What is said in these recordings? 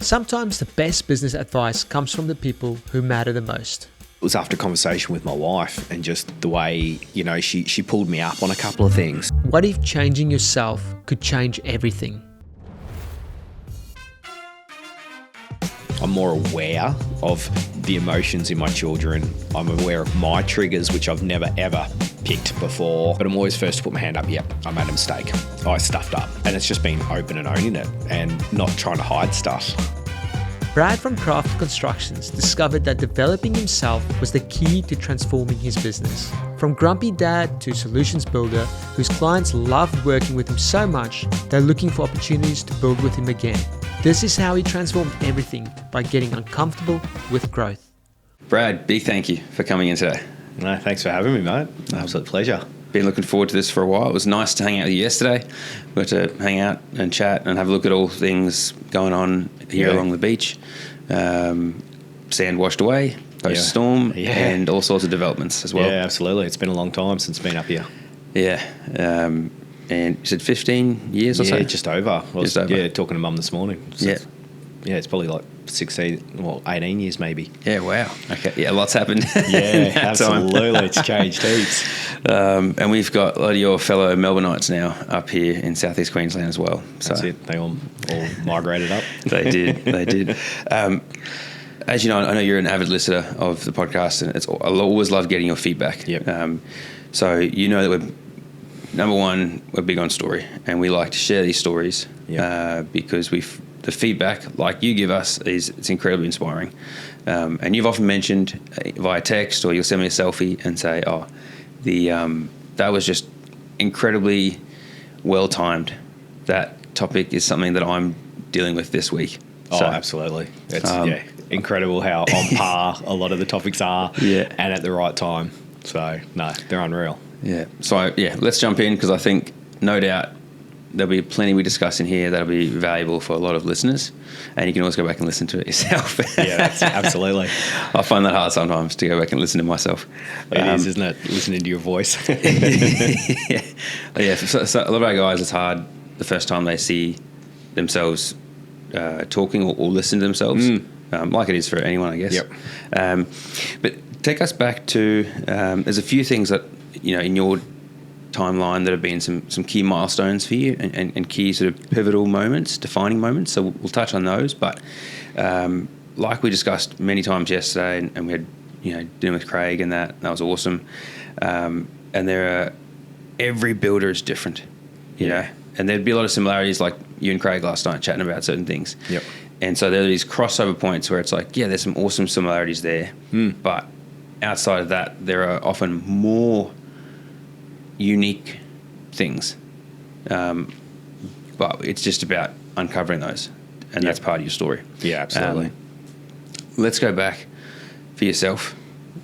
Sometimes the best business advice comes from the people who matter the most. It was after a conversation with my wife and just the way, she pulled me up on a couple of things. What if changing yourself could change everything? I'm more aware of the emotions in my children. I'm aware of my triggers, which I've never, ever picked before. But I'm always first to put my hand up. Yep, I made a mistake. I stuffed up. And it's just being open and owning it and not trying to hide stuff. Brad from Craft Constructions discovered that developing himself was the key to transforming his business. From grumpy dad to solutions builder, whose clients loved working with him so much, they're looking for opportunities to build with him again. This is how he transformed everything by getting uncomfortable with growth. Brad, big thank you for coming in today. No, thanks for having me, mate. Absolute pleasure. Been looking forward to this for a while. It was nice to hang out with you yesterday. We got to hang out and chat and have a look at all things going on here along the beach. Sand washed away, post-storm, and all sorts of developments as well. Yeah, absolutely. It's been a long time since been up here. Yeah. And you said 15 years or so? Yeah, just over. Just over. Yeah, talking to Mum this morning. So yeah. It's probably like 18 years maybe. Yeah, wow. Okay, yeah, lots happened. Yeah, absolutely. It's changed heaps. And we've got a lot of your fellow Melbourneites now up here in southeast Queensland as well. So that's it. They all migrated up. They did. As you know, I know you're an avid listener of the podcast, and I always love getting your feedback. Yep. So you know that number one, we're big on story, and we like to share these stories because the feedback, like you give us, it's incredibly inspiring. And you've often mentioned via text, or you'll send me a selfie and say, "Oh, that was just incredibly well timed. That topic is something that I'm dealing with this week." Oh, so, absolutely. It's incredible how on par a lot of the topics are, and at the right time. So no, they're unreal. Yeah. So let's jump in, because I think no doubt there'll be plenty we discuss in here that'll be valuable for a lot of listeners, and you can always go back and listen to it yourself. Yeah, absolutely. I find that hard sometimes to go back and listen to myself. It is, isn't it? Listening to your voice. Yeah. So a lot of our guys, it's hard the first time they see themselves talking or listen to themselves, like it is for anyone, I guess. Yep. But take us back to there's a few things that in your timeline that have been some key milestones for you and key sort of pivotal moments, defining moments. So we'll touch on those. But like we discussed many times yesterday, and we had dinner with Craig, and that was awesome. And every builder is different, you know, and there'd be a lot of similarities, like you and Craig last night chatting about certain things. Yep. And so there are these crossover points where it's like, there's some awesome similarities there, but outside of that, there are often more unique things, but it's just about uncovering those, and that's part of your story. Yeah, absolutely. Let's go back for yourself.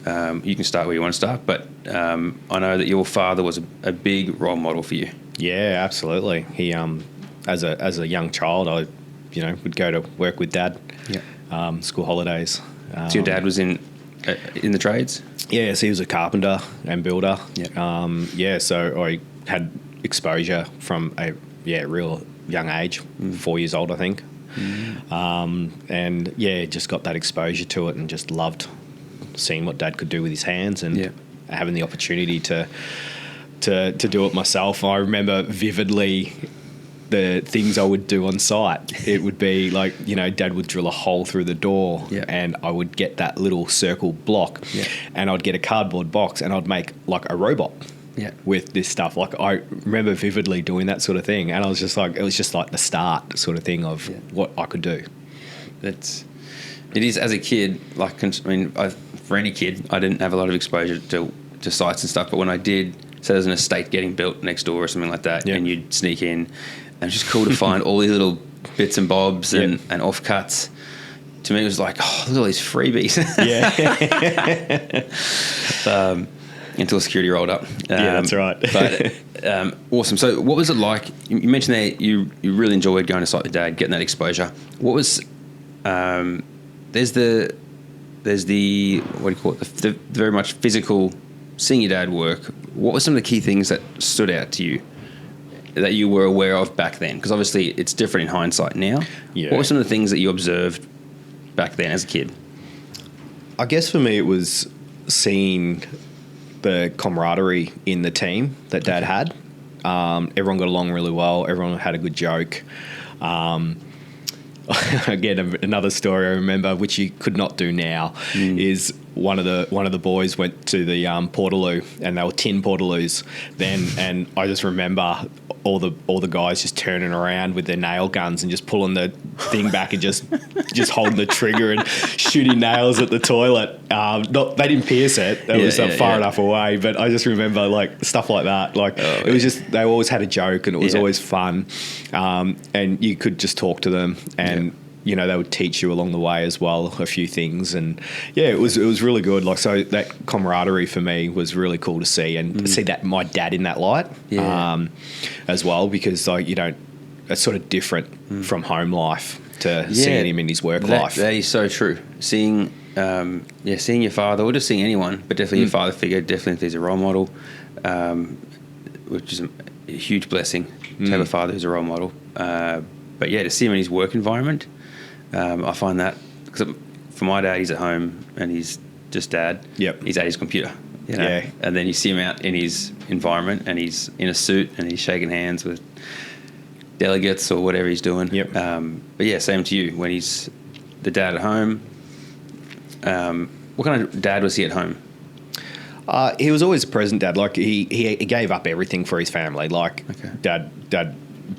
You can start where you want to start, but I know that your father was a big role model for you. Yeah, absolutely. He, as a young child, I, would go to work with Dad. Yeah. School holidays. So your dad was in the trades? Yeah, so he was a carpenter and builder. Yeah. So I had exposure from a real young age, 4 years old, I think. And just got that exposure to it, and just loved seeing what Dad could do with his hands, and having the opportunity to do it myself. I remember vividly the things I would do on site. It would be like, Dad would drill a hole through the door, and I would get that little circle block, and I'd get a cardboard box, and I'd make like a robot with this stuff. Like, I remember vividly doing that sort of thing, and I was just like, it was just like the start sort of thing of what I could do. It is, as a kid, like, for any kid, I didn't have a lot of exposure to sites and stuff, but when I did, so there's an estate getting built next door or something like that, and you'd sneak in, and it was just cool to find all these little bits and bobs and offcuts. To me, it was like, oh, look at all these freebies. Until security rolled up. That's right. But awesome. So what was it like? You mentioned that you really enjoyed going to site with Dad, getting that exposure. What was there's the what do you call it? The very much physical, seeing your dad work. What were some of the key things that stood out to you that you were aware of back then? Because obviously it's different in hindsight now. Yeah. What were some of the things that you observed back then as a kid? I guess for me it was seeing the camaraderie in the team that Dad had. Everyone got along really well. Everyone had a good joke. Again, another story I remember, which you could not do now, is one of the boys went to the Portaloo, and they were tin Portaloos then, and I just remember all the guys just turning around with their nail guns and just pulling the thing back and just holding the trigger and shooting nails at the toilet. They didn't pierce it; it was far enough away. But I just remember like stuff like that. Like it was just they always had a joke and it was always fun, and you could just talk to them and. You know, they would teach you along the way as well a few things, and it was really good. Like, so that camaraderie for me was really cool to see, and see that my dad in that light as well, because like it's sort of different from home life to seeing him in his work life. That is so true. Seeing your father, or just seeing anyone, but definitely your father figure, definitely if he's a role model, which is a huge blessing to have a father who's a role model. But yeah, to see him in his work environment. I find that because for my dad, he's at home and he's just dad. Yep. He's at his computer. And then you see him out in his environment and he's in a suit and he's shaking hands with delegates or whatever he's doing. Yep. But yeah, same to you when he's the dad at home. What kind of dad was he at home? He was always a present dad. Like he gave up everything for his family. Like dad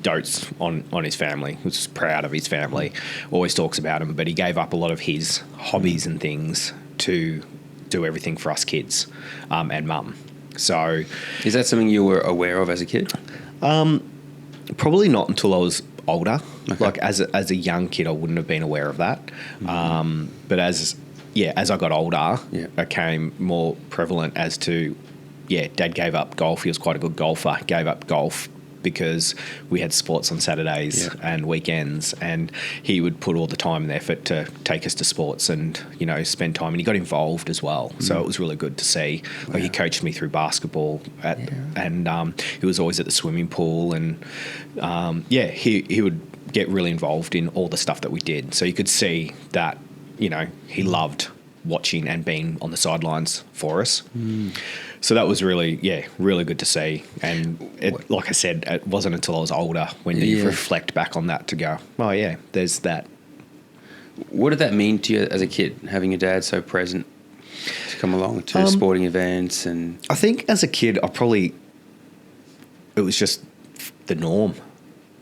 dotes on his family, was proud of his family, always talks about him, but he gave up a lot of his hobbies and things to do everything for us kids and mum. So is that something you were aware of as a kid? Probably not until I was older. Like as a young kid, I wouldn't have been aware of that. But as I got older, it became more prevalent as to, Dad gave up golf. He was quite a good golfer. Gave up golf because we had sports on Saturdays and weekends, and he would put all the time and effort to take us to sports and, spend time. And he got involved as well. So it was really good to see. Like he coached me through basketball and he was always at the swimming pool and, he would get really involved in all the stuff that we did. So you could see that, he loved watching and being on the sidelines for us. So that was really, really good to see. And like I said, it wasn't until I was older when you reflect back on that to go, oh yeah, there's that. What did that mean to you as a kid, having your dad so present to come along to sporting events? And I think as a kid, it was just the norm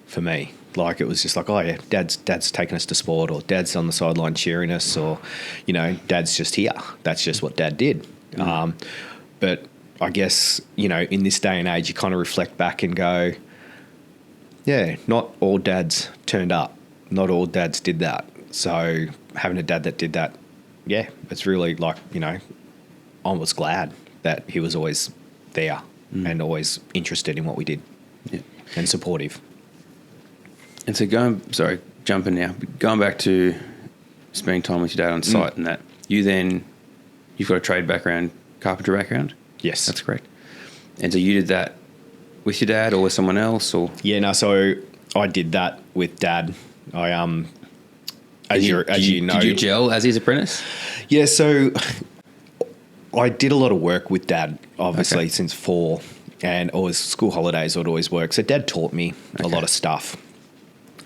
for me. Like it was just like, oh yeah, dad's taking us to sport, or dad's on the sideline cheering us, or, dad's just here. That's just what dad did. But I guess, in this day and age, you kind of reflect back and go, not all dads turned up. Not all dads did that. So having a dad that did that, it's really like, I was glad that he was always there and always interested in what we did and supportive. And so jumping now, going back to spending time with your dad on site and that, you've got a trade background, carpenter background? Yes. That's correct. And so you did that with your dad or with someone else? Or so I did that with Dad. I Did you gel as his apprentice? Yeah, so I did a lot of work with Dad, obviously, since 4, and always school holidays I'd always work. So Dad taught me a lot of stuff.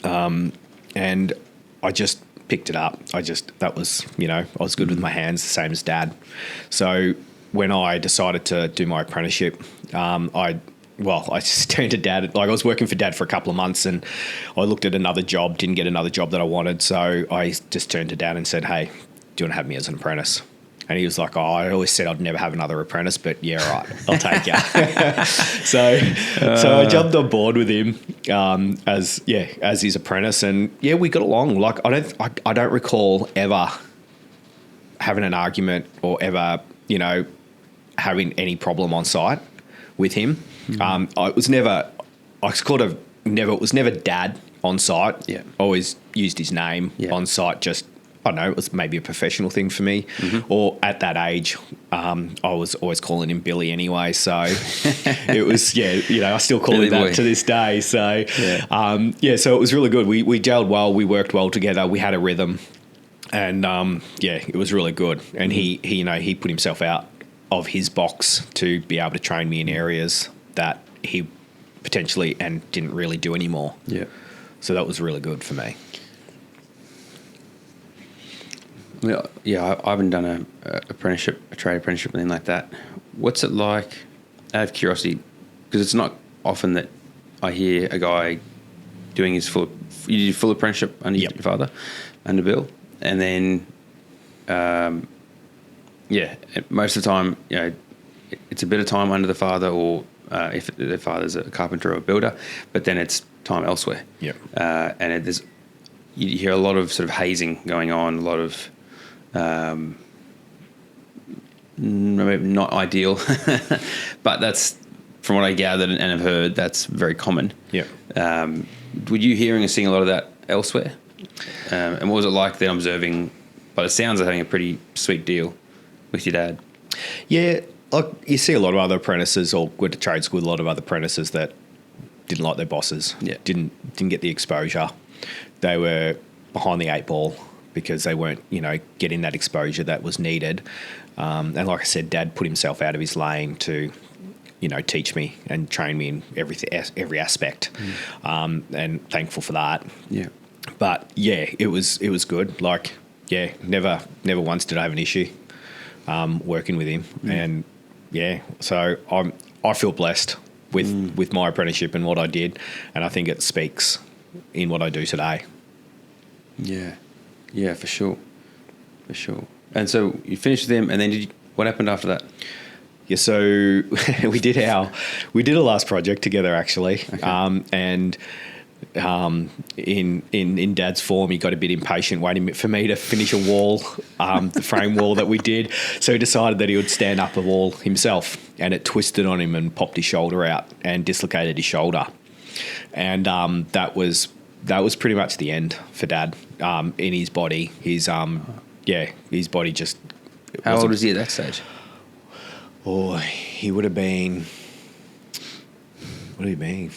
And I just picked it up. I was good with my hands, the same as Dad. So when I decided to do my apprenticeship, I just turned to Dad. Like I was working for Dad for a couple of months, and I looked at another job, didn't get another job that I wanted. So I just turned to Dad and said, hey, do you want to have me as an apprentice? And he was like, I always said I'd never have another apprentice, but yeah, right, I'll take you. So I jumped on board with him as his apprentice, and we got along. Like I don't recall ever having an argument or ever, having any problem on site with him. It was never Dad on site. Yeah. Always used his name on site, just I don't know, it was maybe a professional thing for me. Or at that age, I was always calling him Billy anyway. So it was, I still call Billy him that boy. to this day. So, so it was really good. We gelled well. We worked well together. We had a rhythm. And, it was really good. And he put himself out of his box to be able to train me in areas that he potentially and didn't really do anymore. Yeah. So that was really good for me. Yeah, I haven't done a trade apprenticeship, anything like that. What's it like, out of curiosity, because it's not often that I hear a guy doing his full apprenticeship under your father, under Bill, and then, most of the time, it's a bit of time under the father, or if the father's a carpenter or a builder, but then it's time elsewhere. Yep. And you hear a lot of sort of hazing going on, a lot of maybe not ideal, but that's, from what I gathered and have heard, that's very common. Yeah. Were you hearing and seeing a lot of that elsewhere? And what was it like then observing, by the sounds of having a pretty sweet deal with your dad? Yeah, like you see a lot of other apprentices, or went to trade school with a lot of other apprentices that didn't like their bosses, didn't get the exposure. They were behind the 8 ball because they weren't, getting that exposure that was needed. And like I said, Dad put himself out of his lane to, teach me and train me in every aspect. And thankful for that. Yeah. But it was good. Like, never once did I have an issue working with him. And so I feel blessed with my apprenticeship and what I did, and I think it speaks in what I do today. Yeah, for sure. And so you finished with him, and then what happened after that? Yeah, so we did our last project together, actually. Okay. And in Dad's form, he got a bit impatient waiting for me to finish a wall, the frame wall that we did. So he decided that he would stand up a wall himself, and it twisted on him and popped his shoulder out and dislocated his shoulder. And that was pretty much the end for Dad in his body. His body just... How old was he at that stage? Oh, he would have been... What would he be?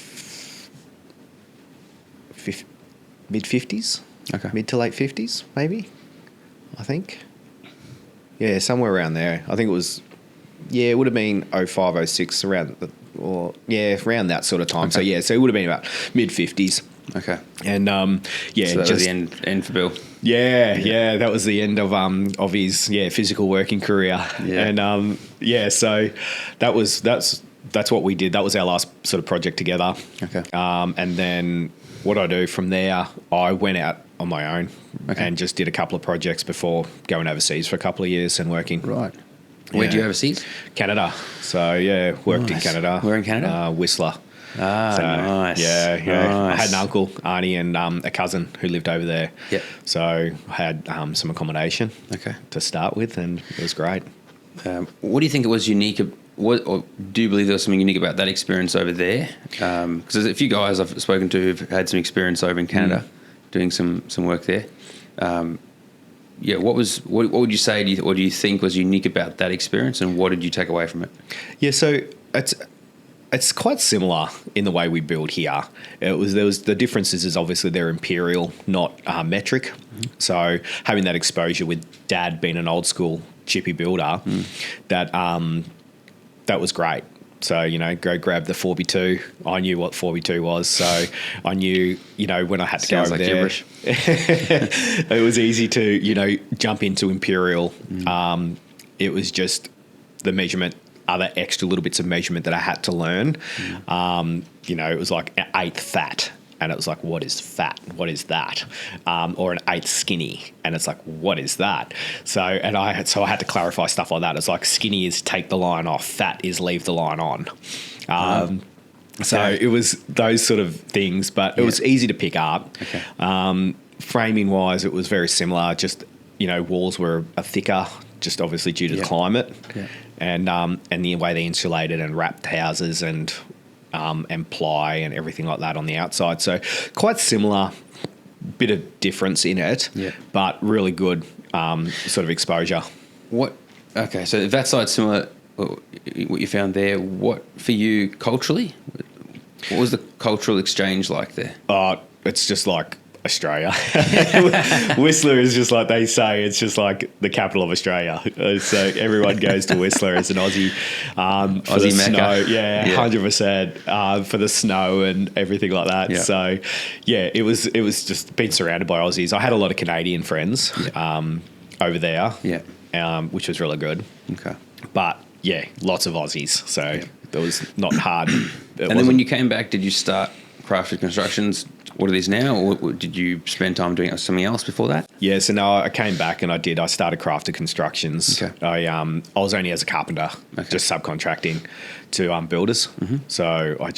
Mid-50s? Okay. Mid to late 50s, maybe, I think. Yeah, somewhere around there. I think it was... Yeah, it would have been 05, 06, around that sort of time. Okay. So it would have been about mid-50s. Okay. And, so that was the end for Bill. Yeah, that was the end of his physical working career. Yeah. And so that's what we did. That was our last sort of project together. Okay. And then what I do from there, I went out on my own and just did a couple of projects before going overseas for a couple of years and working. Right. Where'd you overseas? Canada. So worked in Canada. Where in Canada? Whistler. Nice. Yeah. Nice. I had an uncle, Arnie, and a cousin who lived over there. Yep. So I had some accommodation to start with, and it was great. What do you think it was unique? Or do you believe there was something unique about that experience over there? Because there's a few guys I've spoken to who've had some experience over in Canada doing some work there. What would you say? What do you think was unique about that experience, and what did you take away from it? Yeah, so it's quite similar in the way we build here. There was the differences is obviously they're imperial, not metric. Mm-hmm. So having that exposure with Dad being an old school chippy builder, that was great. So, go grab the 4x2. I knew what 4x2 was. So I knew, when I had to Sounds go over like there, gibberish. it was easy to, jump into Imperial. It was just the measurement, other extra little bits of measurement that I had to learn. It was like an eighth fat. And it was like, what is fat? What is that? Or an eighth skinny. And it's like, what is that? So I had to clarify stuff like that. It's like skinny is take the line off. Fat is leave the line on. So it was those sort of things, but it was easy to pick up. Okay. Framing wise, it was very similar. Just, walls were thicker, just obviously due to the climate. Yeah. And the way they insulated and wrapped houses and ply and everything like that on the outside. So quite similar bit of difference in it, but really good sort of exposure. Okay, so if that side's similar, what you found there, what for you culturally? What was the cultural exchange like there? It's just like Australia. Whistler is just like they say, it's just like the capital of Australia. So everyone goes to Whistler as an Aussie for Aussie the Mecca. snow. Yeah, 100% for the snow and everything like that. Yeah. So yeah, it was just being surrounded by Aussies. I had a lot of Canadian friends over there, which was really good. Okay. But yeah, lots of Aussies. So it was not hard. And then when you came back, did you start Crafted Constructions? What it is now, or did you spend time doing something else before that? Yeah, so no, I came back and I started Crafted Constructions. Okay. I was only as a carpenter, just subcontracting to builders. So I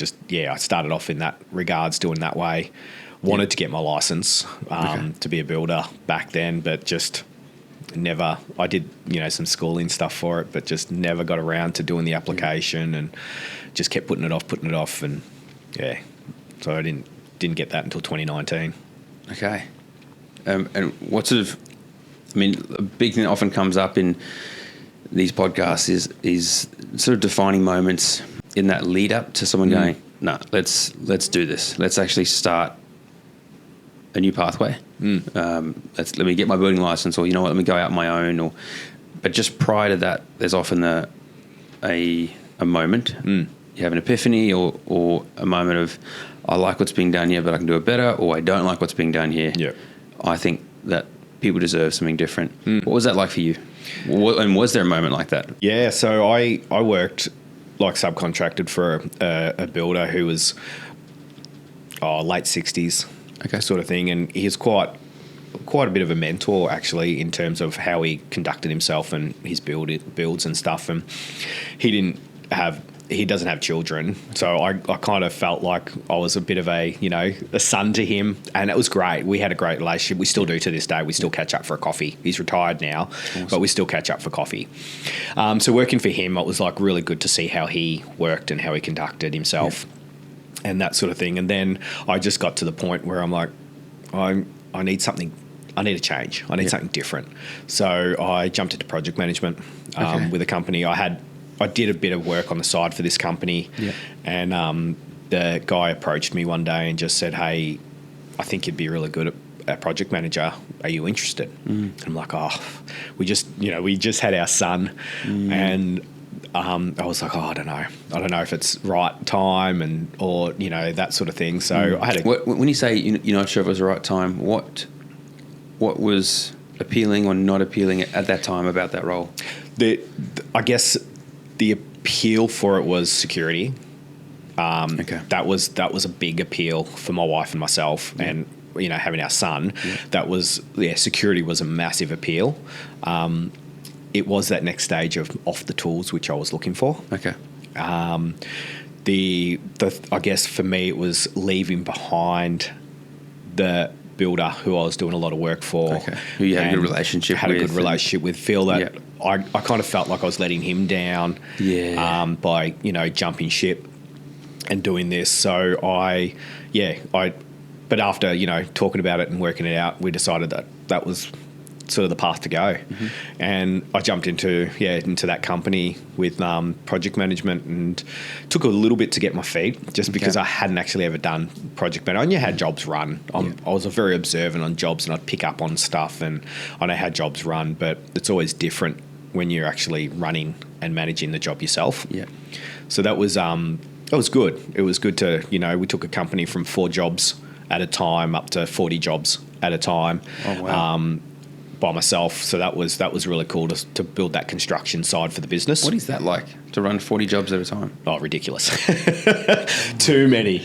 started off in that regards, doing that way. Wanted to get my license to be a builder back then, but just never. I did some schooling stuff for it, but just never got around to doing the application and just kept putting it off, and so I didn't get that until 2019. Okay. And what sort of, a big thing that often comes up in these podcasts is sort of defining moments in that lead up to someone going, no, let's do this. Let's actually start a new pathway. Let me get my building license, or let me go out on my own. But just prior to that, there's often a moment. You have an epiphany or a moment of, I like what's being done here, but I can do it better, or I don't like what's being done here. Yeah. I think that people deserve something different. What was that like for you? And was there a moment like that? Yeah, so I worked like subcontracted for a builder who was late 60s sort of thing, and he's quite a bit of a mentor actually in terms of how he conducted himself and his builds and stuff. And he doesn't have children, so I kind of felt like I was a bit of a son to him, and it was great. We had a great relationship. We still do to this day. We still catch up for a coffee. He's retired now, awesome. But we still catch up for coffee. So working for him, it was like really good to see how he worked and how he conducted himself and that sort of thing. And then I just got to the point where I'm like, I need something. I need a change. I need something different. So I jumped into project management with a company. I did a bit of work on the side for this company, and the guy approached me one day and just said, "Hey, I think you'd be really good at project manager. Are you interested?" And I'm like, we just had our son, and I was like, I don't know if it's right time or that sort of thing. So I had when you say you're not sure if it was the right time, what was appealing or not appealing at that time about that role? I guess the appeal for it was security. That was a big appeal for my wife and myself, and having our son. That was security was a massive appeal. It was that next stage of off the tools which I was looking for. I guess for me it was leaving behind the builder who I was doing a lot of work for, who you had a good relationship with. Feel that I kind of felt like I was letting him down by jumping ship and doing this. So but after talking about it and working it out, we decided that was sort of the path to go. And I jumped into that company with project management, and took a little bit to get my feet, just because I hadn't actually ever done project management. I knew how jobs run. I was very observant on jobs, and I'd pick up on stuff, and I know how jobs run, but it's always different when you're actually running and managing the job yourself. So that was good. It was good to we took a company from 4 jobs at a time up to 40 jobs at a time. Oh, wow. By myself. So that was really cool to build that construction side for the business. What is that like, to run 40 jobs at a time? Oh, ridiculous. Too many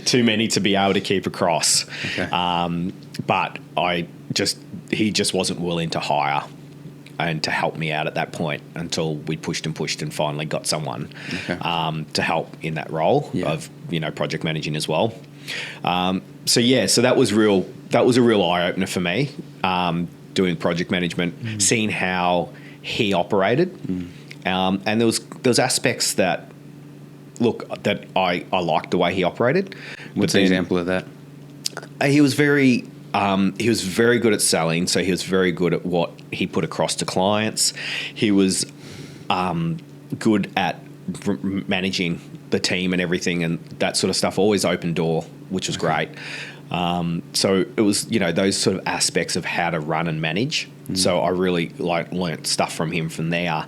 to be able to keep across. But he just wasn't willing to hire and to help me out at that point until we pushed and finally got someone to help in that role of project managing as well. So that was a real eye opener for me. Doing project management, seeing how he operated, and there was aspects that I liked the way he operated. What's an example of that? He was very he was very good at selling, so he was very good at what he put across to clients. He was good at managing the team and everything, and that sort of stuff. Always open door, which was great. So it was, those sort of aspects of how to run and manage. So I really learnt stuff from him from there.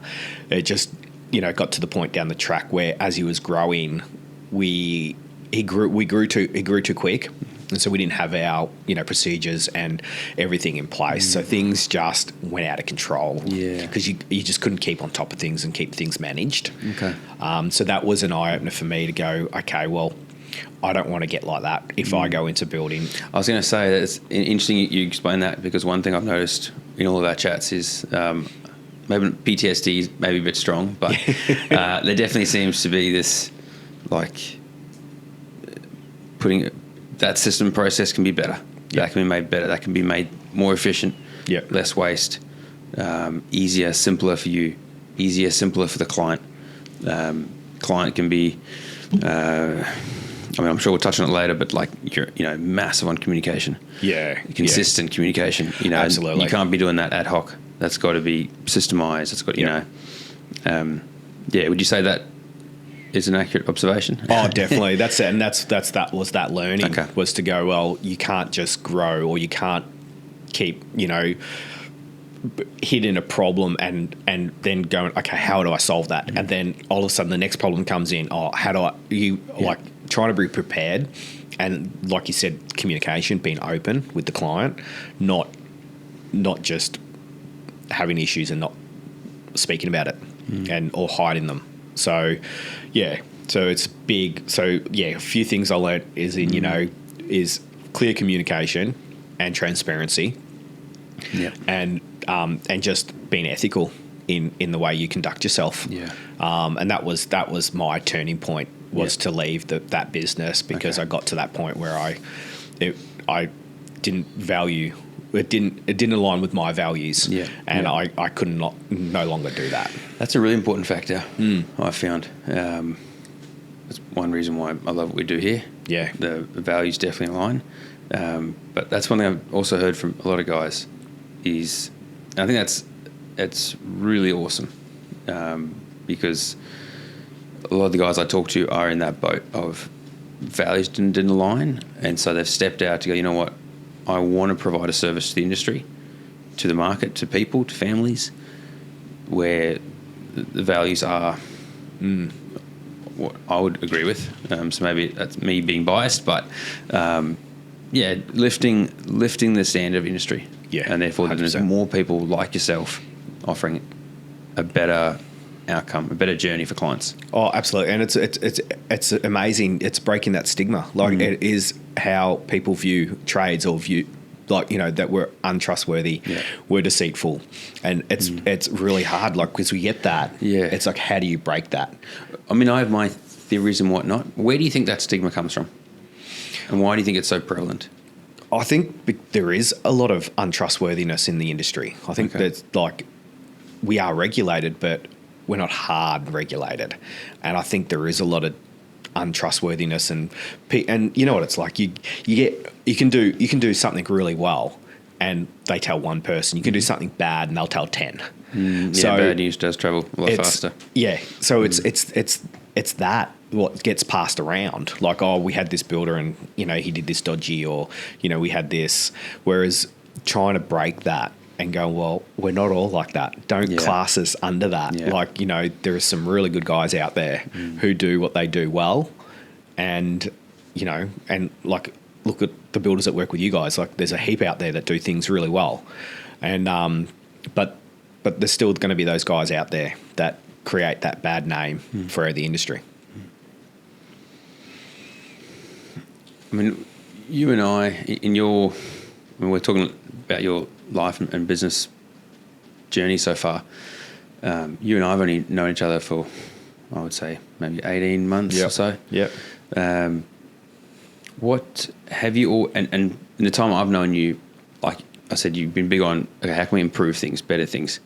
It just, got to the point down the track where as he was growing, he grew too quick. And so we didn't have our, procedures and everything in place. So things just went out of control. Yeah. Because you just couldn't keep on top of things and keep things managed. Okay. So that was an eye-opener for me to go, okay, well, I don't want to get like that if I go into building. I was going to say that it's interesting you explain that, because one thing I've noticed in all of our chats is maybe PTSD is maybe a bit strong, but there definitely seems to be this, putting that system process can be better. That can be made better. That can be made more efficient. Less waste. Easier, simpler for you. Easier, simpler for the client. Client can be. I'm sure we'll touch on it later, but you're massive on communication. Consistent communication. Absolutely. You can't be doing that ad hoc. That's got to be systemized. It's got Would you say that is an accurate observation? Oh, definitely. That's it, and that was that learning. Okay. Was to go, well, you can't just grow, or you can't keep hitting a problem and then going, okay, how do I solve that? And then all of a sudden the next problem comes in. Oh, how do I trying to be prepared, and like you said, communication, being open with the client, not just having issues and not speaking about it and or hiding them. So so it's big. So a few things I learned is is clear communication and transparency, and just being ethical in the way you conduct yourself. And that was my turning point, was to leave that business, because I got to that point where I didn't value. It didn't align with my values, and I could no longer do that. That's a really important factor. I found. That's one reason why I love what we do here. The values definitely align. But that's one thing I've also heard from a lot of guys is, I think it's really awesome, because a lot of the guys I talk to are in that boat of values didn't align, and so they've stepped out to go, you know what, I want to provide a service to the industry, to the market, to people, to families, where the values are what I would agree with. So maybe that's me being biased, but lifting the standard of industry. And therefore 100%. There's more people like yourself offering a better outcome, a better journey for clients. Oh, absolutely. And it's amazing. It's breaking that stigma. It is how people view trades, or view that we're untrustworthy, we're deceitful, and it's really hard. Because we get that. It's how do you break that? I mean, I have my theories and whatnot. Where do you think that stigma comes from, and why do you think it's so prevalent? I think there is a lot of untrustworthiness in the industry. I think that's we are regulated, but we're not hard regulated, and I think there is a lot of untrustworthiness, and you know what it's like. You can do something really well, and they tell one person. You can do something bad, and they'll tell 10. So bad news does travel a lot faster. So it's that what gets passed around. We had this builder, and he did this dodgy, or we had this. Whereas trying to break that and go, well, we're not all like that. Don't class us under that. There are some really good guys out there who do what they do well, and look at the builders that work with you guys. There's a heap out there that do things really well, and but there's still going to be those guys out there that create that bad name for the industry. I mean, you and I, we're talking about your life and business journey so far. You and I have only known each other for, I would say, maybe 18 months or so. What have you all, and in the time I've known you, like I said, you've been big on, okay, how can we improve things, better things?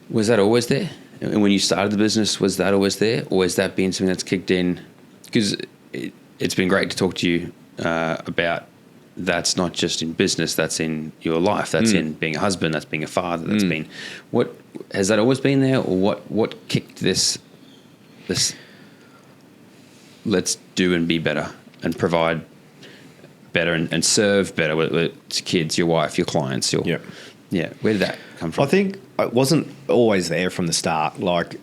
Was that always there? And when you started the business, was that always there? Or has that been something that's kicked in? Because it's been great to talk to you about that's not just in business, that's in your life, that's in being a husband, that's being a father, that's been, what, has that always been there, or what kicked this let's do and be better and provide better and serve better with kids, your wife, your clients, where did that come from? I think it wasn't always there from the start. Like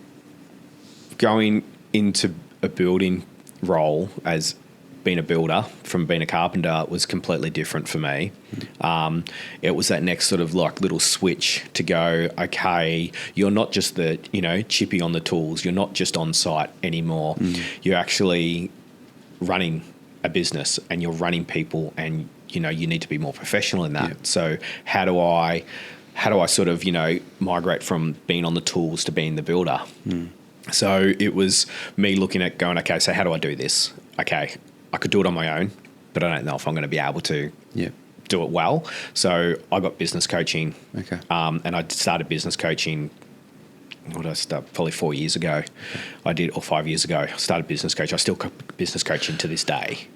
going into a building role as being a builder from being a carpenter was completely different for me. It was that next sort of like little switch to go, okay, you're not just the, chippy on the tools. You're not just on site anymore. You're actually running a business and you're running people, and, you need to be more professional in that. So how do I sort of, migrate from being on the tools to being the builder? So it was me looking at going, okay, so how do I do this? Okay, I could do it on my own, but I don't know if I'm going to be able to do it well. So I got business coaching. Okay. And I started business coaching, what did I start? Probably 4 years ago. I did, or 5 years ago. I started business coaching. I still business coaching to this day.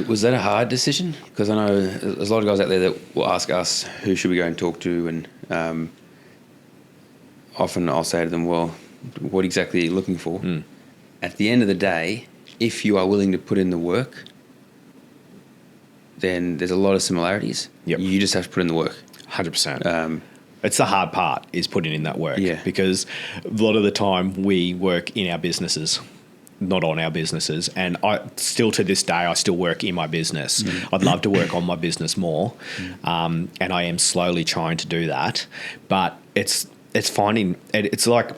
Was that a hard decision? Because I know there's a lot of guys out there that will ask us, who should we go and talk to? And often I'll say to them, well, what exactly are you looking for? At the end of the day, if you are willing to put in the work, then there's a lot of similarities. You just have to put in the work. 100%. It's the hard part, is putting in that work. Because a lot of the time we work in our businesses, not on our businesses. And I still, to this day, I still work in my business. I'd love to work on my business more. And I am slowly trying to do that. But it's finding, it's like,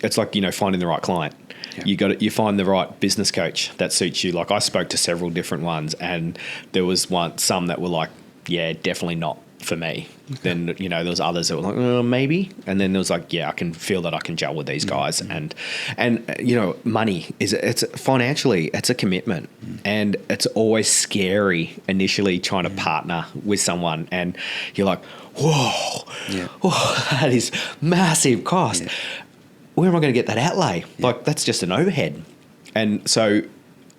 finding the right client. You find the right business coach that suits you. Like I spoke to several different ones, and there was some that were like, yeah, definitely not for me. Then, there was others that were like, maybe. And then there was like, yeah, I can feel that I can gel with these guys. And money it's financially, it's a commitment, and it's always scary initially trying to partner with someone. And you're like, whoa, that is massive cost. Where am I going to get that outlay? Like, that's just an overhead. And so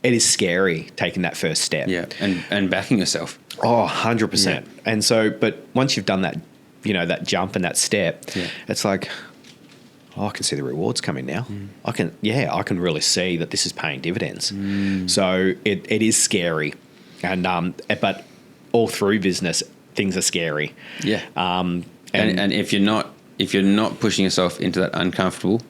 it is scary taking that first step. And backing yourself. Oh, 100%. And so, but once you've done that, that jump and that step, it's like, I can see the rewards coming now. I can really see that this is paying dividends. So it is scary. And, but all through business, things are scary. And if you're not pushing yourself into that uncomfortable,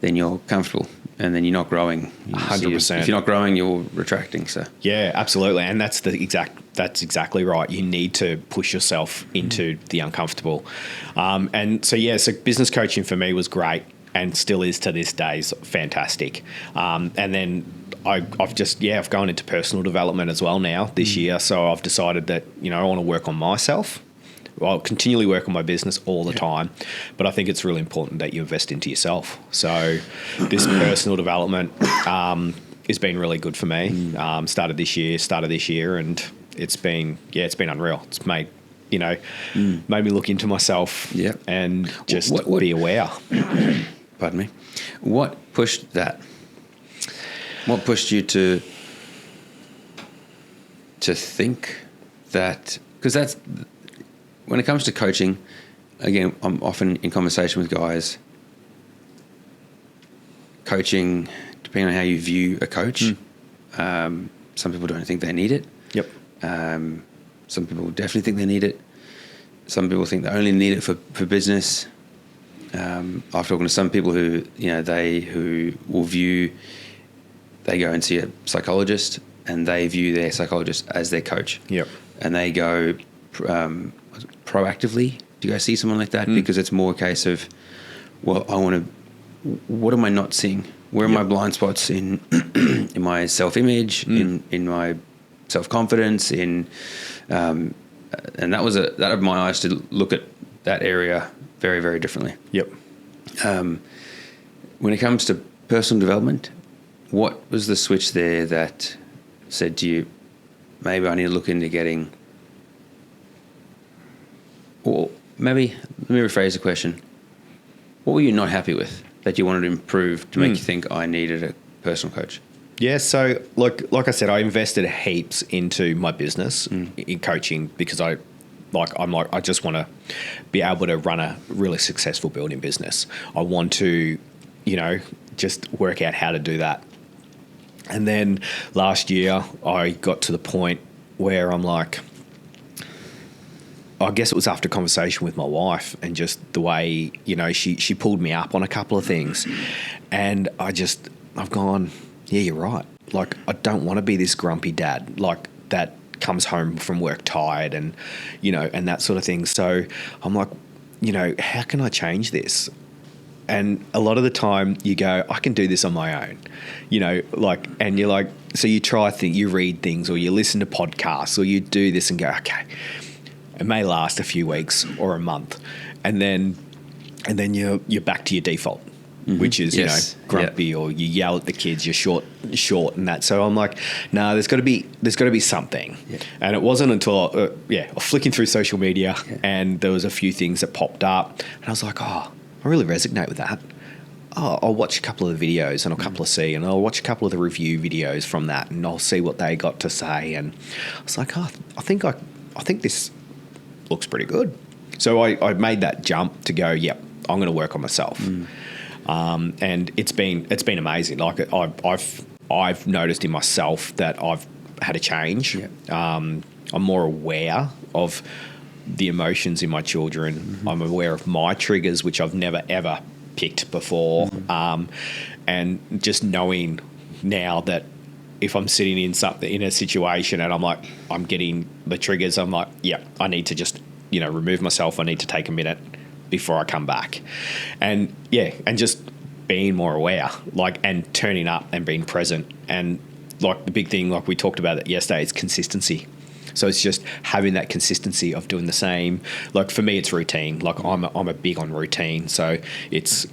then you're comfortable, and then you're not growing. 100%. If you're not growing, you're retracting. So yeah, absolutely, and that's exactly right. You need to push yourself into the uncomfortable, and so business coaching for me was great, and still is to this day. Is fantastic, and then I've gone into personal development as well now this year. So I've decided that I want to work on myself. I'll continually work on my business all the time, but I think it's really important that you invest into yourself. So this personal development has been really good for me. Started this year, and it's been unreal. It's made me look into myself and just be aware. Pardon me. What pushed that? What pushed you to think that? Because that's. When it comes to coaching, again, I'm often in conversation with guys. Coaching, depending on how you view a coach, some people don't think they need it. Some people definitely think they need it. Some people think they only need it for business. I've talked to some people who they go and see a psychologist, and they view their psychologist as their coach. And they go proactively to go see someone like that because it's more a case of, well, what am I not seeing? Where are my blind spots in my self-image, in my self-confidence, and that opened my eyes to look at that area very, very differently. When it comes to personal development, what was the switch there that said to you, maybe I need to look into getting. Or maybe, let me rephrase the question. What were you not happy with that you wanted to improve to make you think I needed a personal coach? Yeah, so like I said, I invested heaps into my business in coaching because I just want to be able to run a really successful building business. I want to, just work out how to do that. And then last year I got to the point where I'm like, I guess it was after a conversation with my wife and just the way, she pulled me up on a couple of things. And I've gone, yeah, you're right. Like, I don't want to be this grumpy dad, like that comes home from work tired and, and that sort of thing. So I'm like, how can I change this? And a lot of the time you go, I can do this on my own, and you're like, so you try things, you read things or you listen to podcasts or you do this and go, okay, it may last a few weeks or a month. And then you're back to your default. Which is, grumpy or you yell at the kids, you're short and that. So I'm like, no, there's got to be something. Yeah. And it wasn't until, I was flicking through social media and there was a few things that popped up and I was like, oh, I really resonate with that. Oh, I'll watch a couple of the videos and I'll watch a couple of the review videos from that and I'll see what they got to say. And I was like, oh, I think this looks pretty good. So I made that jump to go, yep, I'm going to work on myself. And it's been amazing. Like I've noticed in myself that I've had a change. Yeah. I'm more aware of the emotions in my children. Mm-hmm. I'm aware of my triggers, which I've never ever picked before. Mm-hmm. And just knowing now that if I'm sitting in a situation and I'm getting the triggers, I'm like, yeah, I need to just remove myself. I need to take a minute before I come back. And just being more aware, and turning up and being present. And the big thing, we talked about it yesterday, is consistency. So it's just having that consistency of doing the same. For me, it's routine. I'm a big on routine. So it's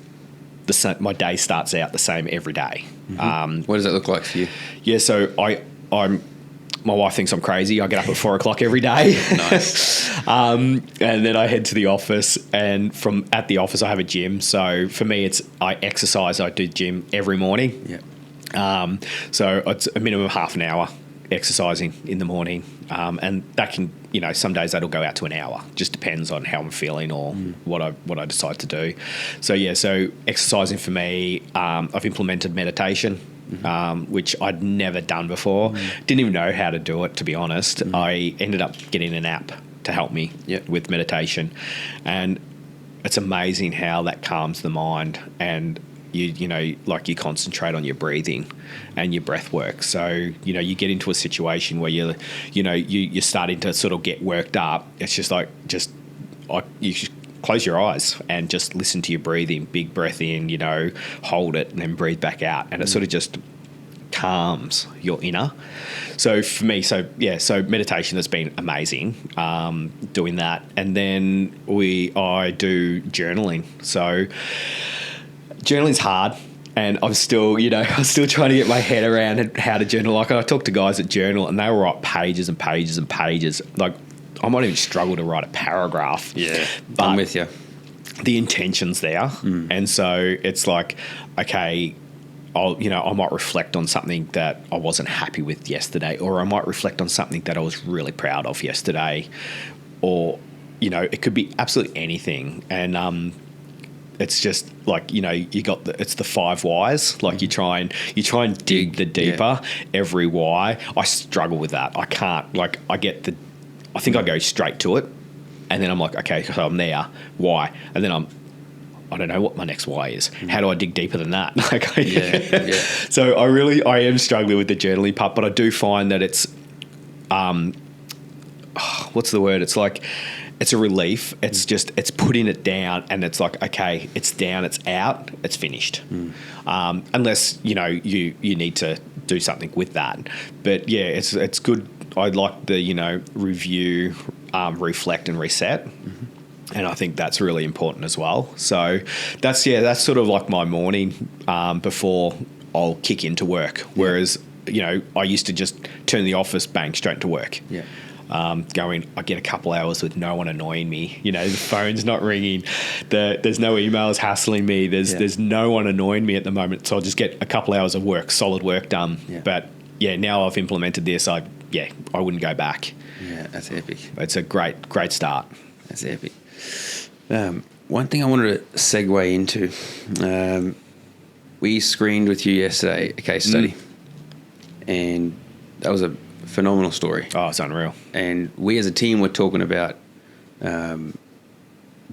my day starts out the same every day. Mm-hmm. What does that look like for you? Yeah. So my wife thinks I'm crazy. I get up at 4:00 every day. Nice. And then I head to the office, and at the office I have a gym. So for me, I exercise. I do gym every morning. Yeah. So it's a minimum of half an hour exercising in the morning, and that can, some days that'll go out to an hour. Just depends on how I'm feeling or what I decide to do. So so exercising for me, I've implemented meditation. Mm-hmm. Which I'd never done before. Didn't even know how to do it, to be honest. I ended up getting an app to help me with meditation, and it's amazing how that calms the mind, and you concentrate on your breathing and your breath work. So you get into a situation where you're starting to sort of get worked up. It's just you should close your eyes and just listen to your breathing. Big breath in, hold it and then breathe back out. And it sort of just calms your inner. So for me, so meditation has been amazing, doing that. And then I do journaling. So journaling's hard. And I'm still trying to get my head around how to journal. I talk to guys that journal and they will write pages and pages and pages. I might even struggle to write a paragraph. Yeah, but I'm with you. The intention's there. And so it's like, okay, I might reflect on something that I wasn't happy with yesterday, or I might reflect on something that I was really proud of yesterday, or, it could be absolutely anything. And it's just it's the 5 whys. You try and dig the deeper every why. I struggle with that. I can't, I think I go straight to it, and then I'm like, okay, so I'm there. Why? And then I don't know what my next why is. How do I dig deeper than that? So I am struggling with the journaling part, but I do find that it's, what's the word? It's it's a relief. It's putting it down, and it's like, okay, it's down, it's out, it's finished. Unless you need to do something with that. But yeah, it's good. I like the review, reflect, and reset. And I think that's really important as well. So that's sort of like my morning before I'll kick into work. Whereas I used to just turn the office, bang, straight to work. Yeah. going, I get a couple hours with no one annoying me. You know, the phone's not ringing. There's no emails hassling me. There's no one annoying me at the moment. So I'll just get a couple hours of work, solid work done. Yeah. But yeah, now I've implemented this. I wouldn't go back. Yeah, that's epic. It's a great start. That's epic. One thing I wanted to segue into, we screened with you yesterday a case study, and that was a phenomenal story. Oh, it's unreal. And we as a team were talking about,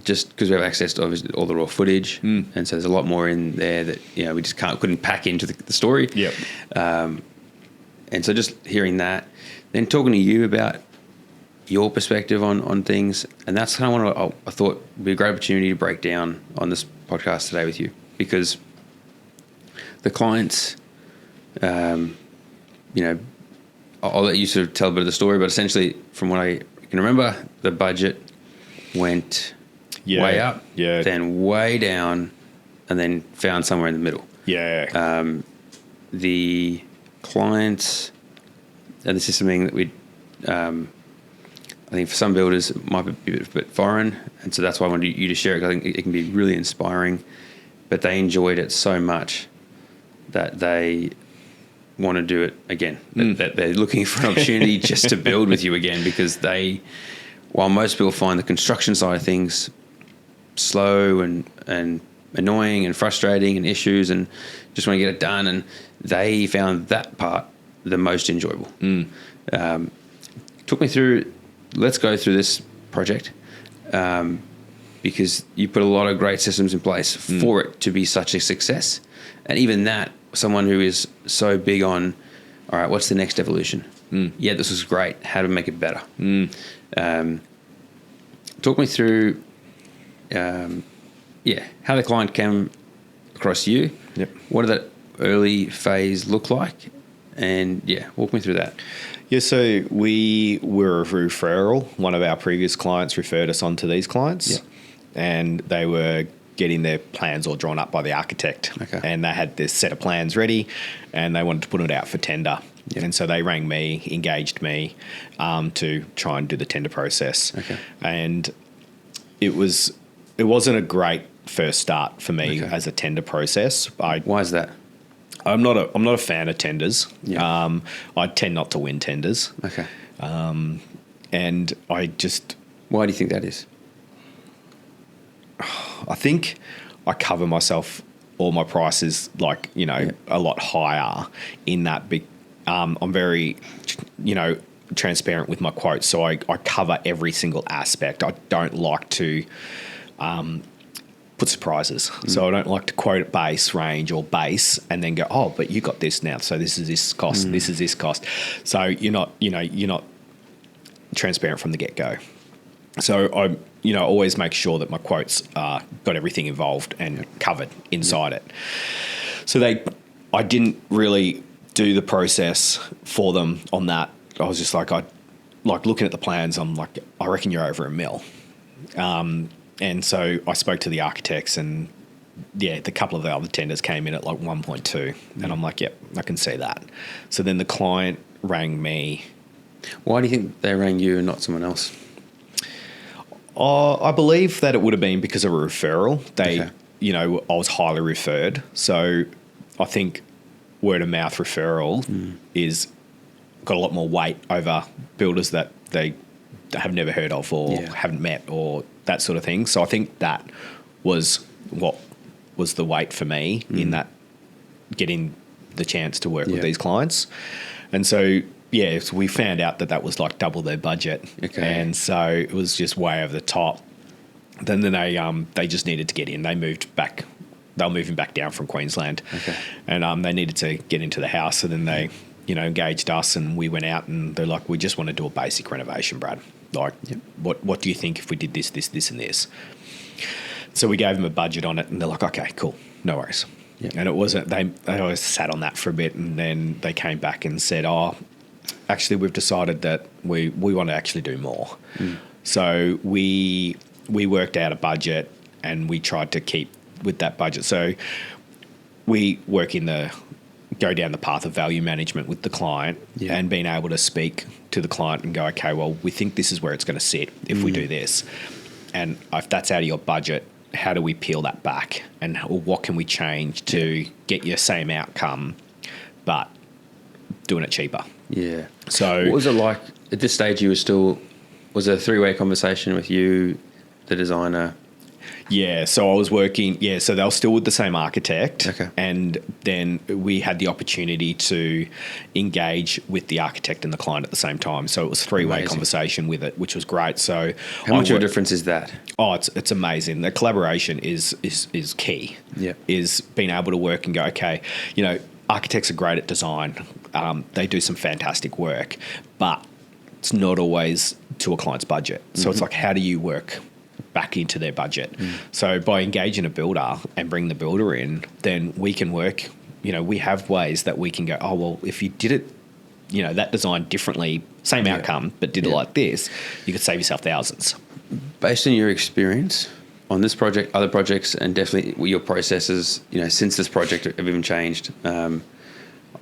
just because we have access to obviously all the raw footage, and so there's a lot more in there that we just couldn't pack into the story. Yep. And so just hearing that, then talking to you about your perspective on things, and that's kind of what I thought would be a great opportunity to break down on this podcast today with you, because the clients, I'll let you sort of tell a bit of the story, but essentially from what I can remember, the budget went way up, then way down, and then found somewhere in the middle. Yeah. The clients, and this is something that I think for some builders it might be a bit foreign, and so that's why I wanted you to share it, because I think it can be really inspiring. But they enjoyed it so much that they want to do it again. That they're looking for an opportunity just to build with you again, because while most people find the construction side of things slow and annoying and frustrating and issues and just want to get it done, and they found that part the most enjoyable. Took me through. Let's go through this project, because you put a lot of great systems in place for it to be such a success. And even that, someone who is so big on, all right, what's the next evolution? Yeah, this was great. How to make it better? Talk me through, how the client came across you. Yep. What did that early phase look like? And walk me through that. Yeah, so we were a referral. One of our previous clients referred us on to these clients, and they were getting their plans all drawn up by the architect. Okay. And they had this set of plans ready, and they wanted to put it out for tender. Yep. And so they rang me, engaged me to try and do the tender process. Okay. And it wasn't a great first start for me as a tender process. Why is that? I'm not a fan of tenders. Yeah. I tend not to win tenders. Okay. And I just... Why do you think that is? I think I cover myself, all my prices, a lot higher in that. I'm very, transparent with my quotes. So I cover every single aspect. I don't like to... put surprises. So I don't like to quote at base range or base and then go, oh, but you got this now. So this is this cost. This is this cost. So you're not transparent from the get go. So I, always make sure that my quotes got everything involved and covered inside it. So I didn't really do the process for them on that. I was just like looking at the plans. I'm like, I reckon you're over $1 million. And so I spoke to the architects, and the couple of the other tenders came in at 1.2, and I'm like, yep, I can see that. So then the client rang me. Why do you think they rang you and not someone else? I believe that it would have been because of a referral. I was highly referred. So I think word of mouth referral is got a lot more weight over builders that they have never heard of or haven't met or that sort of thing. So I think that was what was the weight for me in that, getting the chance to work with these clients. And so, so we found out that was double their budget. Okay. And so it was just way over the top. Then they just needed to get in. They moved back. They were moving back down from Queensland. Okay. And they needed to get into the house. So then they, engaged us, and we went out, and they're like, we just want to do a basic renovation, Brad. What do you think if we did this, this, this, and this? So we gave them a budget on it, and they're like, okay, cool, no worries. Yep. And it wasn't, they always sat on that for a bit, and then they came back and said, oh, actually, we've decided that we want to actually do more. So we worked out a budget, and we tried to keep with that budget. So we work in the go down the path of value management with the client and being able to speak to the client and go, okay, well, we think this is where it's going to sit if we do this. And if that's out of your budget, how do we peel that back? And what can we change to get your same outcome, but doing it cheaper? Yeah. So what was it like at this stage? Was it a 3-way conversation with you, the designer? Yeah, so I was working, so they were still with the same architect. Okay. And then we had the opportunity to engage with the architect and the client at the same time. So it was a 3-way conversation with it, which was great. So how much of a difference is that? Oh, it's amazing. The collaboration is key. Yeah. Is being able to work and go, okay, architects are great at design. They do some fantastic work, but it's not always to a client's budget. So it's like, how do you work back into their budget? So by engaging a builder and bring the builder in, then we can work, we have ways that we can go, oh, well, if you did it, that design differently, same outcome, but did it like this, you could save yourself thousands. Based on your experience on this project, other projects, and definitely your processes, since this project have even changed, I don't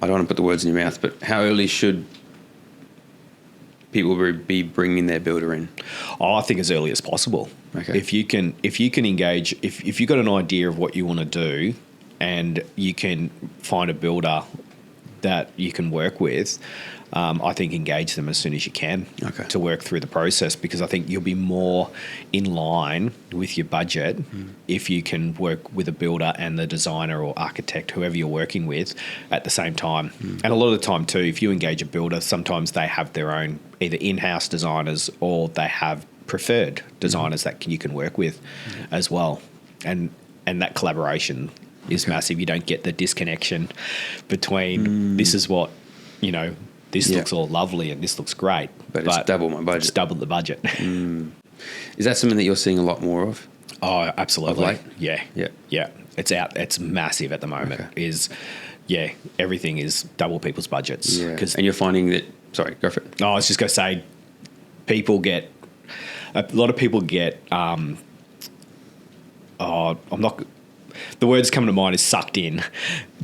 want to put the words in your mouth, but how early should people be bringing their builder in? Oh, I think as early as possible. Okay. If you can engage, if you've got an idea of what you want to do, and you can find a builder that you can work with, I think engage them as soon as you can to work through the process, because I think you'll be more in line with your budget if you can work with a builder and the designer or architect, whoever you're working with, at the same time. And a lot of the time too, if you engage a builder, sometimes they have their own either in-house designers or they have preferred designers that you can work with as well. And that collaboration is massive. You don't get the disconnection between this is what, this looks all lovely and this looks great. But it's double my budget. It's double the budget. Is that something that you're seeing a lot more of? Oh, absolutely. Of late? Yeah. It's out. It's massive at the moment. Everything is double people's budgets. Yeah. And you're finding that, sorry, go for it. I was just going to say, a lot of people get, the words coming to mind is sucked in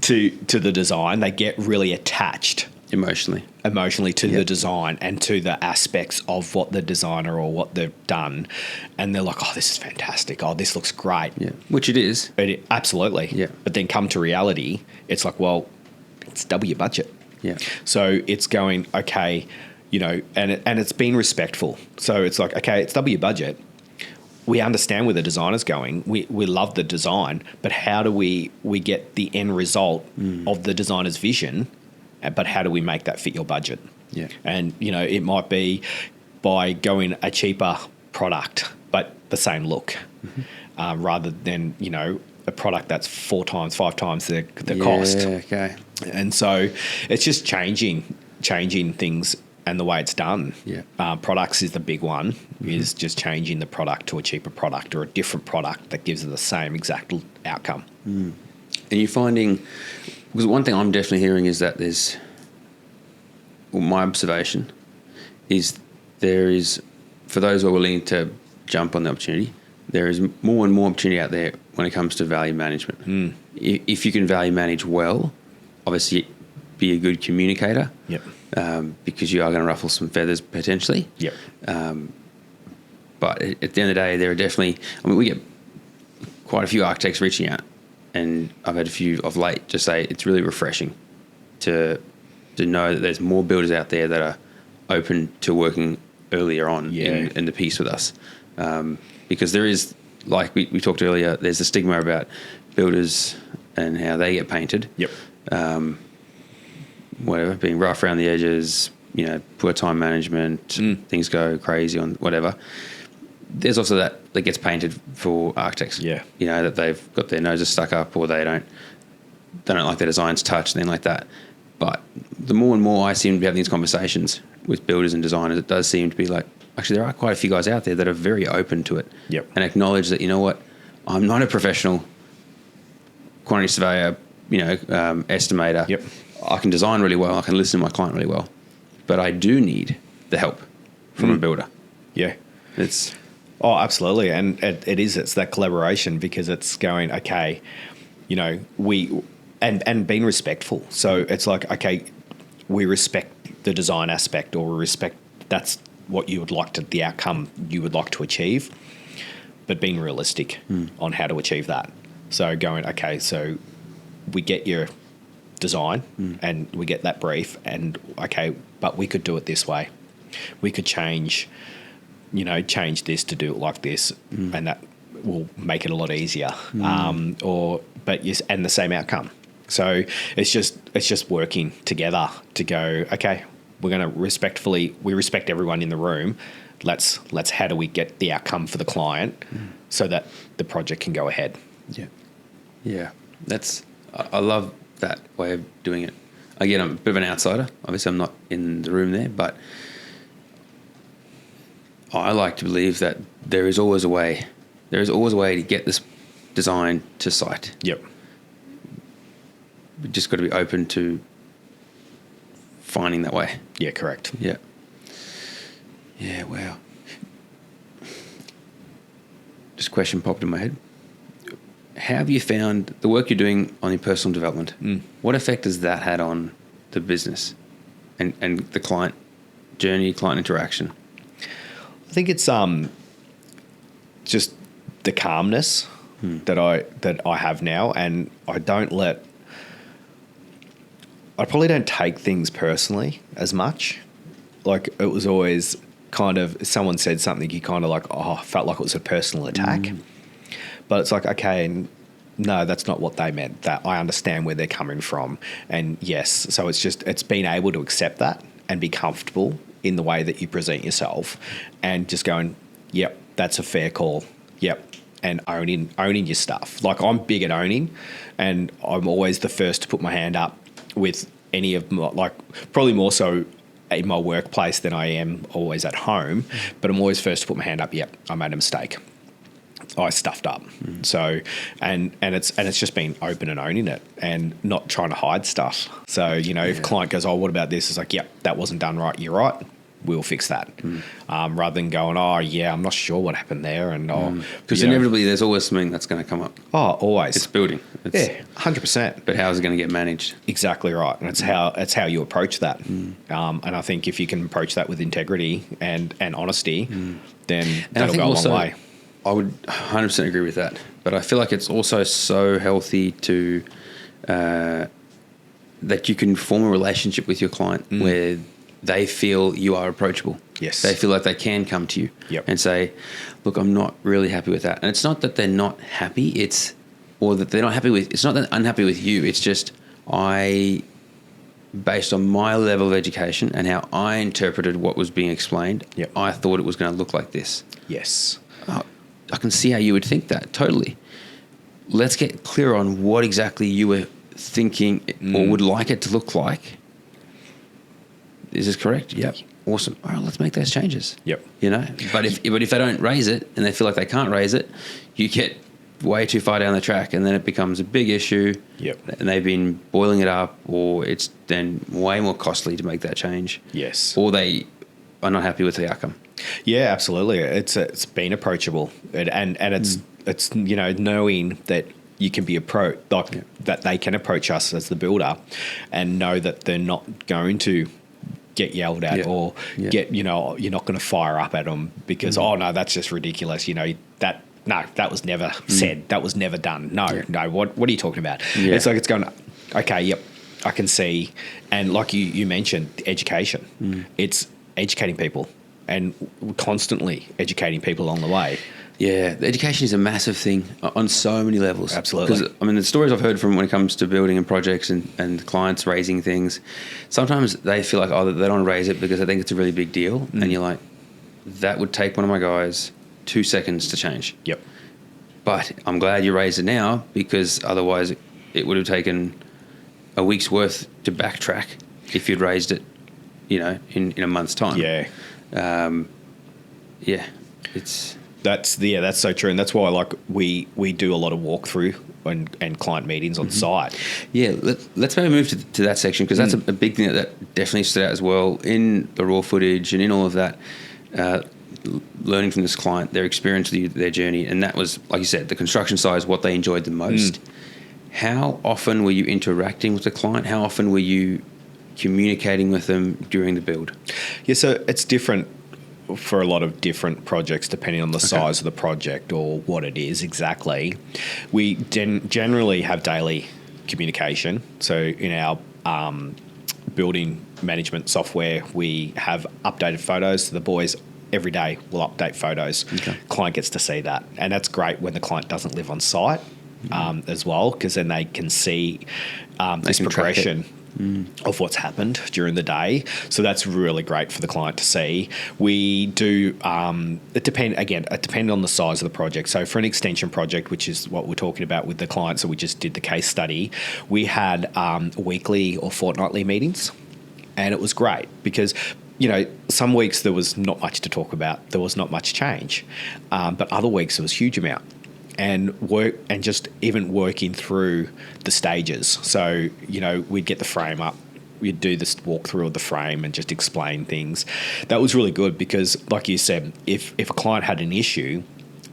to the design. They get really attached emotionally to the design and to the aspects of what the designer or what they've done, and they're like, oh, this is fantastic, oh, this looks great, which it is, absolutely, but then come to reality, it's like, well, it's double your budget, so it's going, okay, and it's being respectful, so it's like, okay, it's double your budget. We understand where the designer's going. We love the design, but how do we get the end result of the designer's vision? But how do we make that fit your budget? Yeah. And, it might be by going a cheaper product, but the same look, rather than, a product that's 4 times, 5 times the cost. Yeah, okay. And so it's just changing things and the way it's done. Yeah. Products is the big one, is just changing the product to a cheaper product or a different product that gives it the same exact outcome. And you're finding, because one thing I'm definitely hearing is that my observation is there is, for those who are willing to jump on the opportunity, there is more and more opportunity out there when it comes to value management. If you can value manage well, obviously be a good communicator. Yep. Because you are going to ruffle some feathers potentially. Yep. But at the end of the day, there are definitely, we get quite a few architects reaching out, and I've had a few of late just say it's really refreshing to know that there's more builders out there that are open to working earlier on in the piece with us. Because there is, like we talked earlier, there's a stigma about builders and how they get painted. Yep. Whatever, being rough around the edges, poor time management, things go crazy on whatever. There's also that gets painted for architects. Yeah. That they've got their noses stuck up, or they don't like their designs touched, anything like that. But the more and more I seem to be having these conversations with builders and designers, it does seem to be like, actually, there are quite a few guys out there that are very open to it. Yep. And acknowledge that, I'm not a professional quantity surveyor, estimator. Yep. I can design really well. I can listen to my client really well, but I do need the help from a builder. Yeah. It's absolutely. And it's that collaboration, because it's going, okay, and being respectful. So it's like, okay, we respect the design aspect, or we respect that's what you would like to, the outcome you would like to achieve, but being realistic on how to achieve that. So going, okay, so we get your design and we get that brief, and okay, but we could do it this way. We could change this to do it like this, and that will make it a lot easier. And the same outcome. So it's just working together to go, okay, we're going to we respect everyone in the room. Let's how do we get the outcome for the client so that the project can go ahead? Yeah. I love that way of doing it. Again, I'm a bit of an outsider. Obviously, I'm not in the room there, but I like to believe that there is always a way. There is always a way to get this design to site. Yep. We just got to be open to finding that way. Yeah, correct. Yeah. Yeah, wow. Just a question popped in my head. How have you found the work you're doing on your personal development? What effect has that had on the business and the client journey, client interaction? I think it's just the calmness that I have now, and I probably don't take things personally as much. Like, it was always kind of, if someone said something, you kind of like, felt like it was a personal attack. But it's like, okay, no, that's not what they meant. That I understand where they're coming from. And yes, so it's being able to accept that and be comfortable in the way that you present yourself, and just going, yep, that's a fair call. Yep. And owning your stuff. Like, I'm big at owning, and I'm always the first to put my hand up with any of my, like, probably more so in my workplace than I am always at home, but I'm always first to put my hand up. Yep, I made a mistake. I stuffed up. So, and it's just being open and owning it, and not trying to hide stuff. So, if a client goes, what about this? It's like, yep, that wasn't done right. You're right. We'll fix that. Rather than going, I'm not sure what happened there. And because inevitably there's always something that's going to come up. Oh, always. It's building. 100%. But how is it going to get managed? Exactly right. And it's how you approach that. And I think if you can approach that with integrity and honesty, then that'll go a long way. I would 100% agree with that. But I feel like it's also so healthy to that you can form a relationship with your client where they feel you are approachable. Yes. They feel like they can come to you and say, look, I'm not really happy with that. And it's not that they're not happy, it's not that they're unhappy with you. It's just based on my level of education and how I interpreted what was being explained, I thought it was going to look like this. Yes. I can see how you would think that, totally. Let's get clear on what exactly you were thinking or would like it to look like. Is this correct? Yep. Awesome. All right, let's make those changes. Yep. But if they don't raise it and they feel like they can't raise it, you get way too far down the track, and then it becomes a big issue. Yep. And they've been boiling it up, or it's then way more costly to make that change. Yes. Or they are not happy with the outcome. Yeah, absolutely. It's being approachable, and it's knowing that you can be that they can approach us as the builder, and know that they're not going to get yelled at or get you're not going to fire up at them because no, that's just ridiculous. That was never said. That was never done. No. What are you talking about? Yeah. It's like it's going, okay, yep, I can see. And like you mentioned, education. It's educating people and constantly educating people along the way. Yeah, the education is a massive thing on so many levels. Absolutely. Because, the stories I've heard from when it comes to building and projects and clients raising things, sometimes they feel like, they don't want to raise it because they think it's a really big deal. And you're like, that would take one of my guys 2 seconds to change. Yep. But I'm glad you raised it now, because otherwise it would have taken a week's worth to backtrack if you'd raised it, in a month's time. Yeah. That's so true, and that's why we do a lot of walkthrough and client meetings on site. Yeah, let's maybe move to that section, because that's a big thing that definitely stood out as well in the raw footage and in all of that. Learning from this client, their experience with you, their journey, and that was, like you said, the construction side is what they enjoyed the most. How often were you interacting with the client? How often were you communicating with them during the build? Yeah, so it's different for a lot of different projects depending on the size of the project or what it is exactly. We generally have daily communication. So in our building management software, we have updated photos. So the boys every day will update photos. Client gets to see that. And that's great when the client doesn't live on site as well, because then they can see this progression of what's happened during the day. So that's really great for the client to see. We do, it depends on the size of the project. So for an extension project, which is what we're talking about with the client, so we just did the case study, we had weekly or fortnightly meetings, and it was great because some weeks there was not much to talk about. There was not much change. But other weeks there was huge amount. And just even working through the stages. So, we'd get the frame up, we'd do this walkthrough of the frame and just explain things. That was really good because, like you said, if a client had an issue,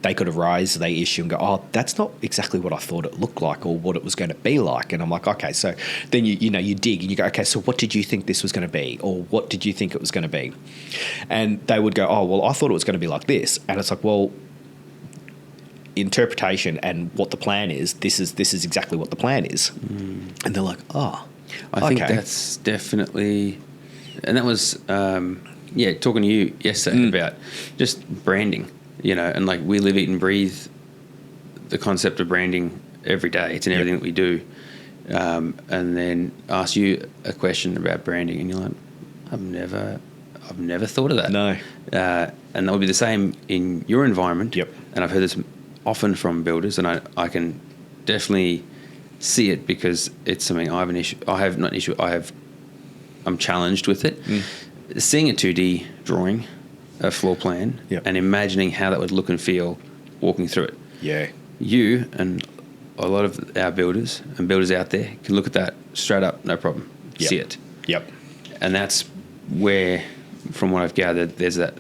they could raise the issue and go, oh, that's not exactly what I thought it looked like or what it was going to be like. And I'm like, okay, so then you dig and you go, okay, so what did you think this was going to be? Or what did you think it was going to be? And they would go, oh, well, I thought it was going to be like this. And it's like, well, interpretation and what the plan is, this is exactly what the plan is. And they're like, oh, I think that's definitely, and that was talking to you yesterday about just branding, and like we live, eat and breathe the concept of branding every day. It's in everything that we do. And then ask you a question about branding and you're like, I've never thought of that. No. And that would be the same in your environment. Yep. And I've heard this often from builders, and I can definitely see it because it's something I have an issue. I'm challenged with it. Seeing a 2D drawing, a floor plan, and imagining how that would look and feel walking through it. Yeah. You and a lot of our builders and builders out there can look at that straight up, no problem. See it. Yep. And that's where, from what I've gathered, there's that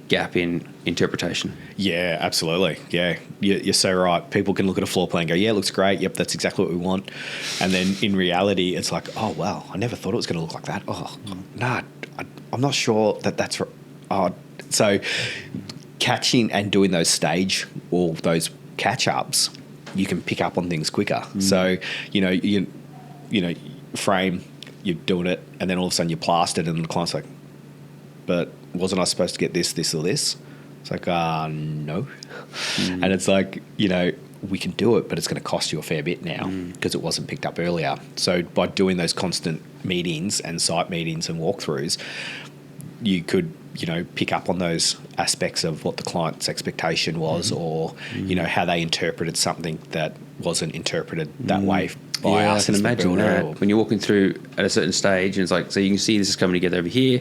gap in interpretation. Yeah, absolutely. Yeah, you're so right. People can look at a floor plan and go, yeah, it looks great. Yep, that's exactly what we want. And then in reality, it's like, oh, wow, I never thought it was going to look like that. Oh, no, I'm not sure that's right. So catching and doing those stage or those catch-ups, you can pick up on things quicker. So, you frame, you're doing it, and then all of a sudden you plastered and the client's like, but wasn't I supposed to get this, this, or this? It's like, no. And it's like, we can do it, but it's going to cost you a fair bit now because it wasn't picked up earlier. So by doing those constant meetings and site meetings and walkthroughs, you could, pick up on those aspects of what the client's expectation was or, how they interpreted something that wasn't interpreted that way by us. I can imagine that. When you're walking through at a certain stage and it's like, so you can see this is coming together over here.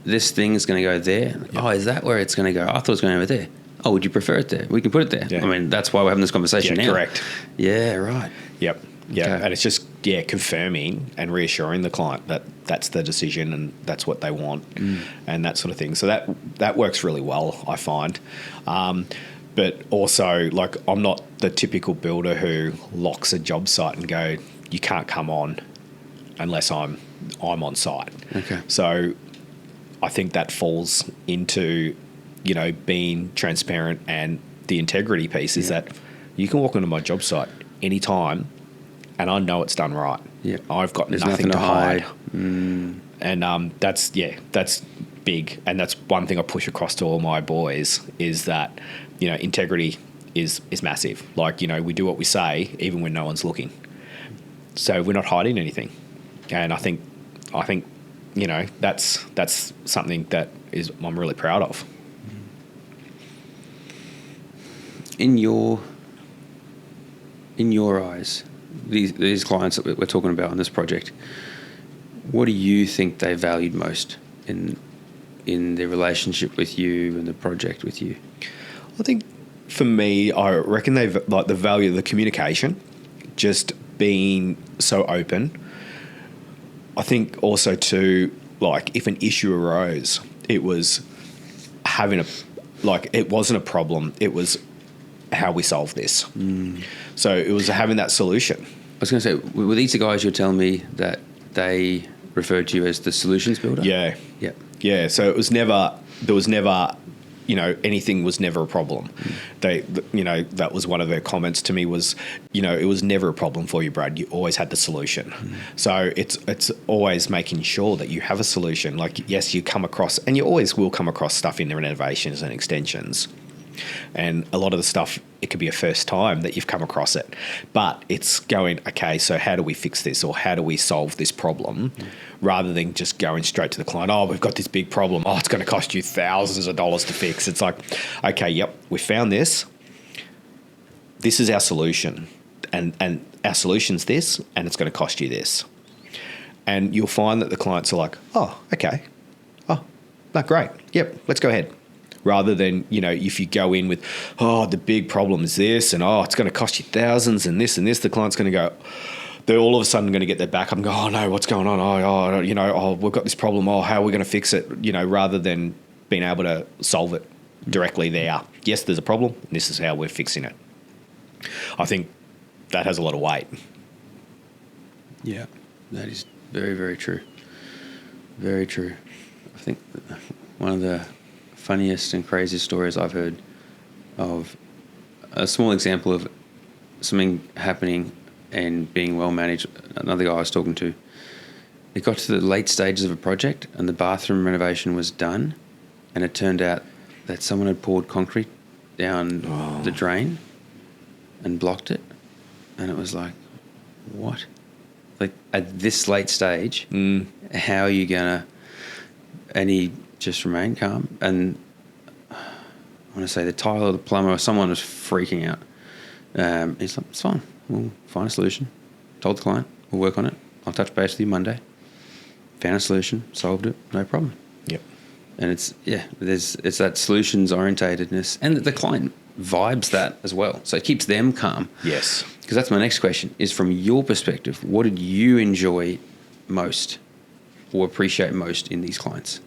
This thing is going to go there. Yep. Oh, is that where it's going to go? I thought it was going over there. Oh, would you prefer it there? We can put it there. Yeah. I mean, that's why we're having this conversation now. Correct. Yeah, right. Yep. Yeah. Okay. And it's just, confirming and reassuring the client that that's the decision and that's what they want and that sort of thing. So that works really well, I find. But also, like, I'm not the typical builder who locks a job site and go, you can't come on unless I'm on site. Okay. So I think that falls into, being transparent, and the integrity piece is that you can walk into my job site anytime and I know it's done right. Yeah. I've got nothing to hide. And that's big. And that's one thing I push across to all my boys is that, integrity is massive. Like, we do what we say even when no one's looking. So we're not hiding anything. And I think that's something that I'm really proud of. In your eyes, these clients that we're talking about on this project, what do you think they valued most in their relationship with you and the project with you? I think for me, I reckon they've like the value of the communication, just being so open. I think also too, like if an issue arose, it was it wasn't a problem. It was how we solve this. So it was having that solution. I was going to say, were these the guys you're telling me that they referred to you as the solutions builder? Yeah. Yeah. Yeah. So there was never, anything was never a problem. That was one of their comments to me was, it was never a problem for you, Brad. You always had the solution. So it's always making sure that you have a solution. Like, yes, you come across, and you always will come across stuff in the renovations and extensions. And a lot of the stuff, it could be a first time that you've come across it. But it's going, okay, so how do we fix this, or how do we solve this problem, rather than just going straight to the client, oh, we've got this big problem. Oh, it's going to cost you thousands of dollars to fix. It's like, okay, yep, we found this. This is our solution. And our solution's this, and it's going to cost you this. And you'll find that the clients are like, oh, okay. Oh, no, great. Yep, let's go ahead. Rather than, if you go in with, oh, the big problem is this, and oh, it's going to cost you thousands and this, the client's going to go, they're all of a sudden going to get their back up and go, oh no, what's going on? Oh, we've got this problem. Oh, how are we going to fix it? Rather than being able to solve it directly there. Yes, there's a problem, and this is how we're fixing it. I think that has a lot of weight. Yeah, that is very, very true. Very true. I think one of the funniest and craziest stories I've heard of, a small example of something happening and being well managed. Another guy I was talking to, it got to the late stages of a project and the bathroom renovation was done, and it turned out that someone had poured concrete down the drain and blocked it, and it was like, what? Like, at this late stage, how are you gonna? And he just remained calm, and I want to say the tile or the plumber or someone was freaking out. He's like, it's fine, we'll find a solution. Told the client, we'll work on it. I'll touch base with you Monday. Found a solution, solved it, no problem. Yep. And it's that solutions orientatedness, and the client vibes that as well, so it keeps them calm. Yes. Because that's my next question, is from your perspective, what did you enjoy most or appreciate most in these clients?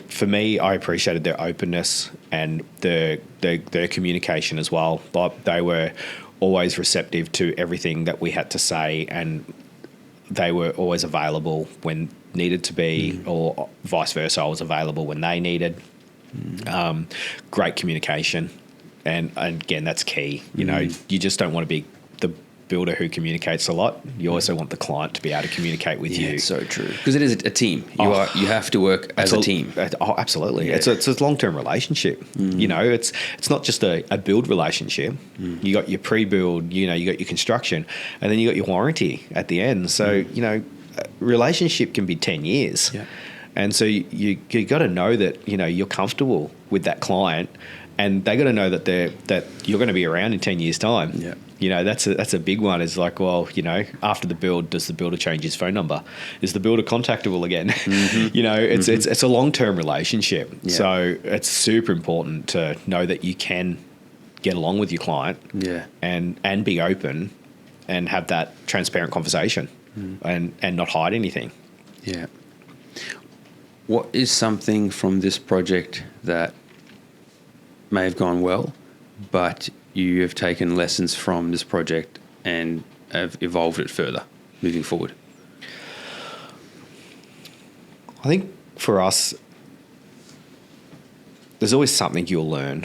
For me, I appreciated their openness and their communication as well. But they were always receptive to everything that we had to say, and they were always available when needed to be, or vice versa. I was available when they needed. Great communication, and again, that's key. You just don't want to be the builder who communicates a lot. You also want the client to be able to communicate with you. It's so true, because it is a team. You have to work as a team. Oh, absolutely. Yeah. It's a long-term relationship. It's not just a build relationship. You got your pre-build, you got your construction, and then you got your warranty at the end. So relationship can be 10 years. Yeah. And so you got to know that you're comfortable with that client, and they got to know that you're going to be around in 10 years' time. Yeah. That's a big one. Is like, well, after the build, does the builder change his phone number? Is the builder contactable again? It's a long-term relationship. Yeah. So it's super important to know that you can get along with your client. Yeah. And be open and have that transparent conversation and not hide anything. Yeah. What is something from this project that may have gone well, but you have taken lessons from this project and have evolved it further moving forward? I think for us, there's always something you'll learn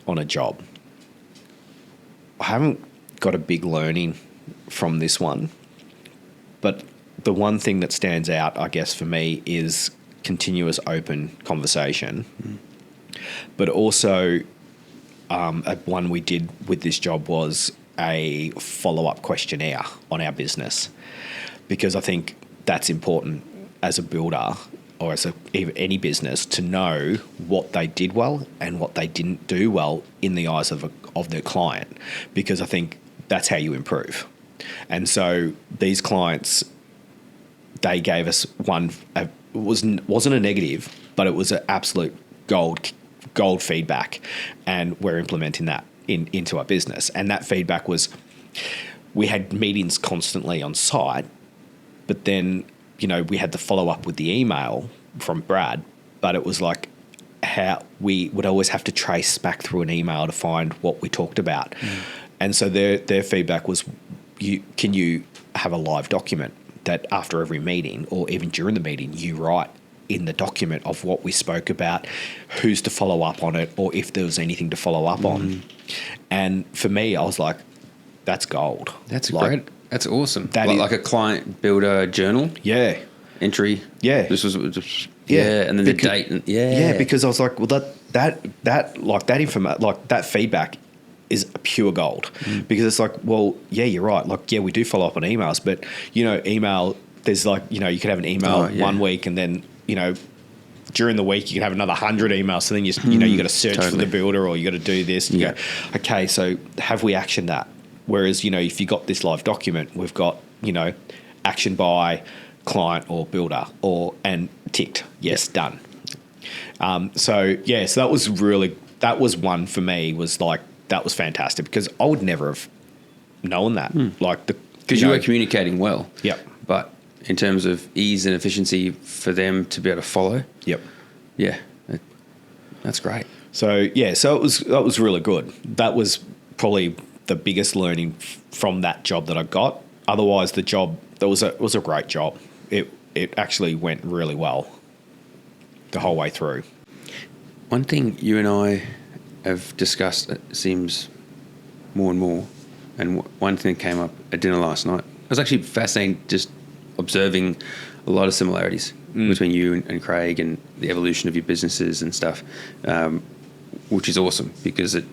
on a job. I haven't got a big learning from this one, but the one thing that stands out, I guess, for me is continuous open conversation. But also one we did with this job was a follow-up questionnaire on our business, because I think that's important as a builder or as any business to know what they did well and what they didn't do well in the eyes of their client, because I think that's how you improve. And so these clients, they gave us one. Wasn't a negative, but it was an absolute gold feedback, and we're implementing that into our business. And that feedback was, we had meetings constantly on site, but then we had to follow up with the email from Brad, but it was like how we would always have to trace back through an email to find what we talked about. And so their feedback was, can you have a live document that after every meeting or even during the meeting, you write in the document of what we spoke about, who's to follow up on it, or if there was anything to follow up on. And for me, I was like, that's gold. That's like, great. That's awesome. That is, like a client builder journal. Yeah. Entry. Yeah. This was just, and then the date. And, Yeah, because I was like, well, that information, like that feedback is pure gold. Because it's like, well, yeah, you're right. Like, yeah, we do follow up on emails, but email, there's like, you could have an email 1 week and then, during the week you can have another 100 emails. So then you got to search for the builder, or you got to do this. And you go, okay, so have we actioned that? Whereas, if you got this live document, we've got, action by client or builder and ticked. Yes, done. So that was one for me, was like, that was fantastic, because I would never have known that. Because you were communicating well. Yep. But in terms of ease and efficiency for them to be able to follow. Yep. Yeah. That's great. So that was really good. That was probably the biggest learning from that job that I got. Otherwise, the job was a great job. It actually went really well the whole way through. One thing you and I have discussed, it seems more and more, and one thing that came up at dinner last night, it was actually fascinating just observing a lot of similarities between you and Craig and the evolution of your businesses and stuff, which is awesome, because it,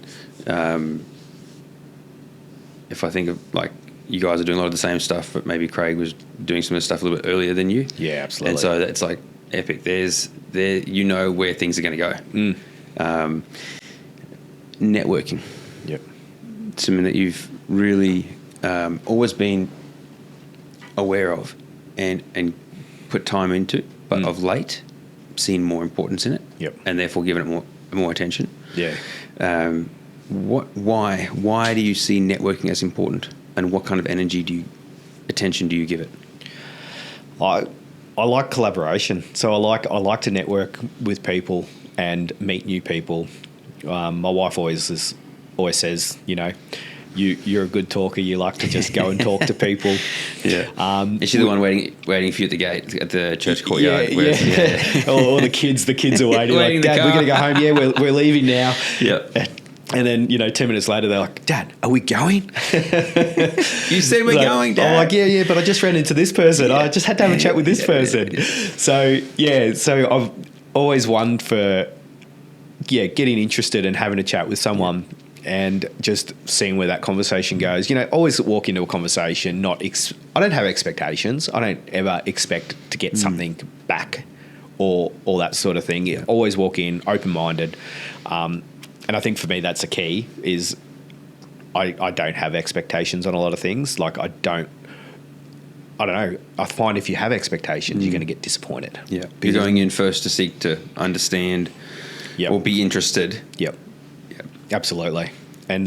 if I think of, like, you guys are doing a lot of the same stuff, but maybe Craig was doing some of the stuff a little bit earlier than you. Yeah, absolutely. And so it's like epic. You know where things are going to go. Networking. Yep. Something that you've really always been aware of and put time into, but of late seen more importance in it. Yep. And therefore given it more attention. Yeah. Why do you see networking as important, and what kind of attention do you give it? I like collaboration, so I like to network with people and meet new people. My wife always says, you're a good talker. You like to just go and talk to people. Yeah. Is she the one waiting for you at the gate at the church courtyard? Yeah. Or the kids are waiting. Like, Dad, we're going to go home. Yeah, we're leaving now. Yeah. And then, 10 minutes later, they're like, Dad, are we going? You said we're going, Dad. I'm like, yeah, but I just ran into this person. Yeah. I just had to have a chat with this person. Yeah. So I've always won for, getting interested and having a chat with someone and just seeing where that conversation goes. Always walk into a conversation, I don't have expectations. I don't ever expect to get something back or that sort of thing. Yeah. Always walk in open-minded. And I think for me, that's the key, is I don't have expectations on a lot of things. Like, I don't know. I find if you have expectations, you're going to get disappointed. Yeah. You're going in first to seek to understand or be interested. Yep. Absolutely. And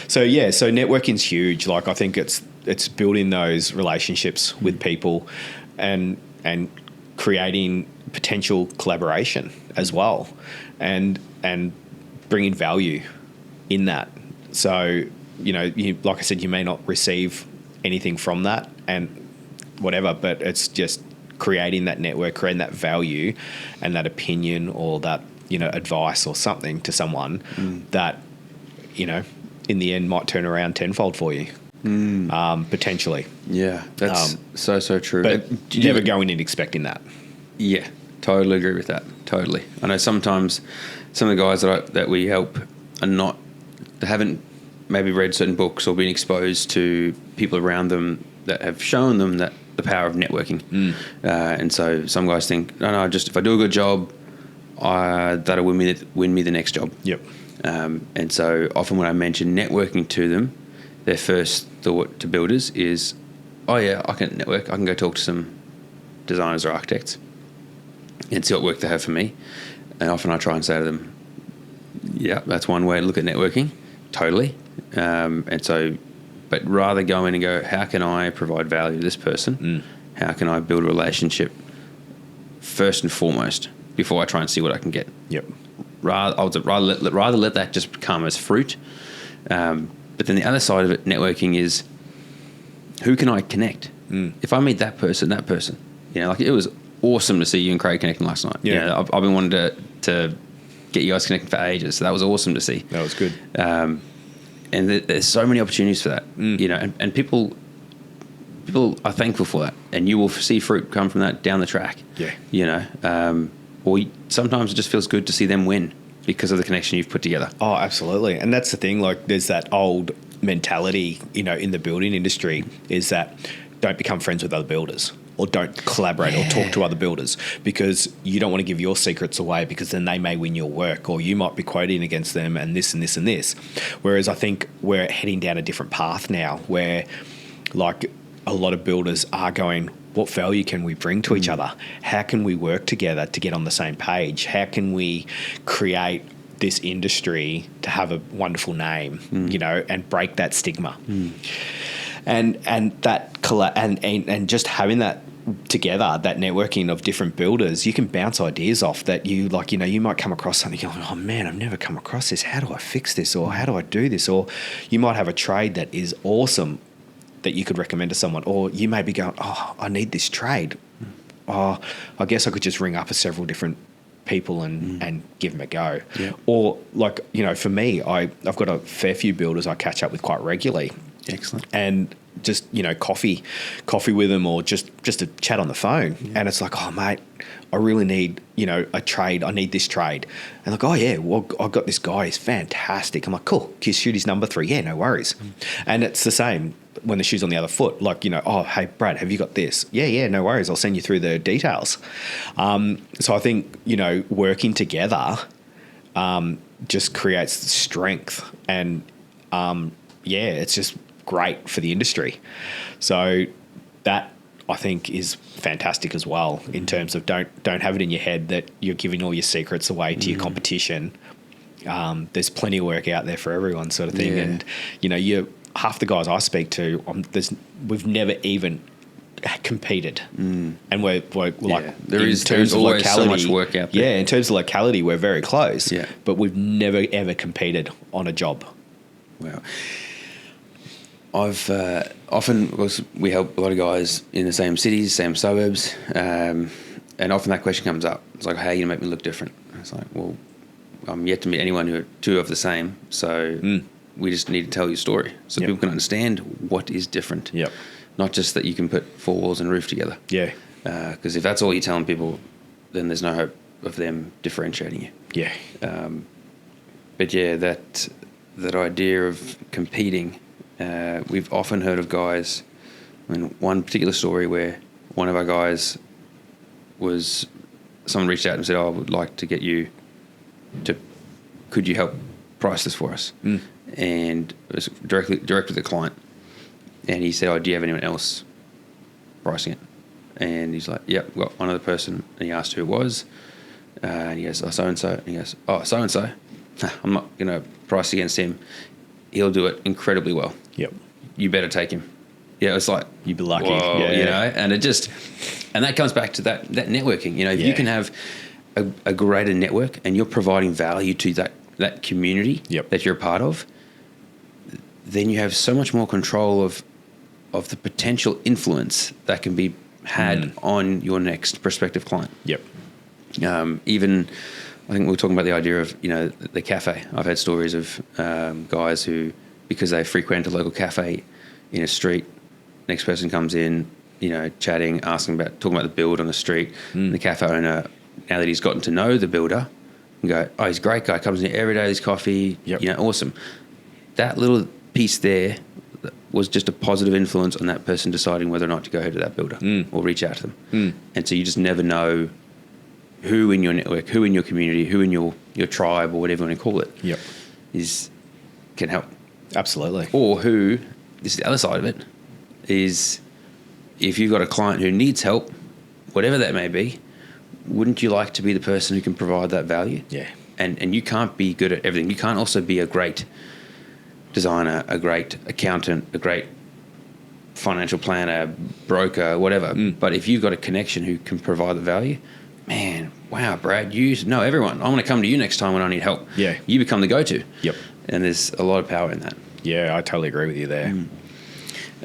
so networking's huge. Like, I think it's building those relationships with people and creating potential collaboration as well, and bringing value in that. So, like I said, you may not receive anything from that and whatever, but it's just creating that network, creating that value and that opinion or that, advice or something to someone that, in the end might turn around tenfold for you, potentially. Yeah, that's so true. But you never go in and expecting that. Yeah, totally agree with that. Totally. I know sometimes some of the guys that we help they haven't maybe read certain books or been exposed to people around them that have shown them that the power of networking. And so some guys think, no, just if I do a good job, that'll win me the next job. Yep. And so often when I mention networking to them, their first thought to builders is, oh yeah, I can network. I can go talk to some designers or architects and see what work they have for me. And often I try and say to them, yeah, that's one way to look at networking. Totally. And so, but rather go in and go, how can I provide value to this person? How can I build a relationship first and foremost before I try and see what I can get? Yep. rather let that just come as fruit. But then the other side of it, networking, is who can I connect? If I meet that person, you know, like it was awesome to see you and Craig connecting last night. Yeah. You know, I've been wanting to get you guys connected for ages, so that was awesome to see. That was good. And there's so many opportunities for that, you know, and people are thankful for that, and you will see fruit come from that down the track. Yeah. You know, sometimes it just feels good to see them win because of the connection you've put together. Oh, absolutely. And that's the thing, like there's that old mentality, you know, in the building industry, is that don't become friends with other builders, or don't collaborate or talk to other builders, because you don't want to give your secrets away, because then they may win your work, or you might be quoting against them and this and this and this. Whereas I think we're heading down a different path now, where like a lot of builders are going, what value can we bring to each other? How can we work together to get on the same page? How can we create this industry to have a wonderful name, you know, and break that stigma? And that and just having that together, that networking of different builders, you can bounce ideas off that you like, you know, you might come across something, you're like, oh man, I've never come across this. How do I fix this? Or how do I do this? Or you might have a trade that is awesome that you could recommend to someone, or you may be going, oh, I need this trade. Oh, I guess I could just ring up several different people and give them a go. Yeah. Or like, you know, for me, I've got a fair few builders I catch up with quite regularly. Excellent. And just, you know, coffee with them, or just a chat on the phone. And it's like, oh mate, I really need, you know, a trade. I need this trade. And like, oh yeah, well, I've got this guy. He's fantastic. I'm like, cool. Can you shoot his number 3? Yeah, no worries. And it's the same when the shoe's on the other foot. Like, you know, oh, hey, Brad, have you got this? Yeah, no worries. I'll send you through the details. So I think, you know, working together just creates strength. And, yeah, it's just great for the industry. So that, I think, is fantastic as well, in terms of don't have it in your head that you're giving all your secrets away to your competition. There's plenty of work out there for everyone, sort of thing. Yeah. And, you know, half the guys I speak to, we've never even competed. And we're like, there's always so much work out there. Yeah, in terms of locality, we're very close. Yeah. But we've never ever competed on a job. Wow. I've often, because we help a lot of guys in the same cities, same suburbs, and often that question comes up. It's like, how are you going to make me look different? And it's like, well, I'm yet to meet anyone who are two of the same, so we just need to tell your story so people can understand what is different. Yep. Not just that you can put 4 walls and a roof together. Yeah. Because if that's all you're telling people, then there's no hope of them differentiating you. Yeah. But yeah, that idea of competing, we've often heard of guys. I mean, one particular story where one of our guys someone reached out and said, "Oh, I would like to get you could you help price this for us?" And it was direct with the client. And he said, "Oh, do you have anyone else pricing it?" And he's like, "Yep, got one other person." And he asked who it was. And he goes, "Oh, so-and-so." And he goes, "Oh, so-and-so? I'm not going to price against him. He'll do it incredibly well. Yep. You better take him." Yeah, it's like, you'd be lucky. Whoa, Yeah. You know, and that comes back to that networking. You know, if you can have a greater network and you're providing value to that community that you're a part of, then you have so much more control of the potential influence that can be had on your next prospective client. Yep. Even, I think we were talking about the idea of, you know, the cafe. I've had stories of guys who, because they frequent a local cafe in a street, next person comes in, you know, chatting, talking about the build on the street. And the cafe owner, now that he's gotten to know the builder, and go, "Oh, he's a great guy, comes in every day, his coffee, you know, awesome." That little piece there was just a positive influence on that person deciding whether or not to go ahead to that builder or reach out to them. And so you just never know who in your network, who in your community, who in your tribe, or whatever you want to call it, can help. Absolutely. Or who, this is the other side of it, is if you've got a client who needs help, whatever that may be, wouldn't you like to be the person who can provide that value? Yeah. And you can't be good at everything. You can't also be a great designer, a great accountant, a great financial planner, broker, whatever. But if you've got a connection who can provide the value, man, wow, Brad, you know everyone. I'm going to come to you next time when I need help. Yeah. You become the go-to. Yep. And there's a lot of power in that. Yeah, I totally agree with you there.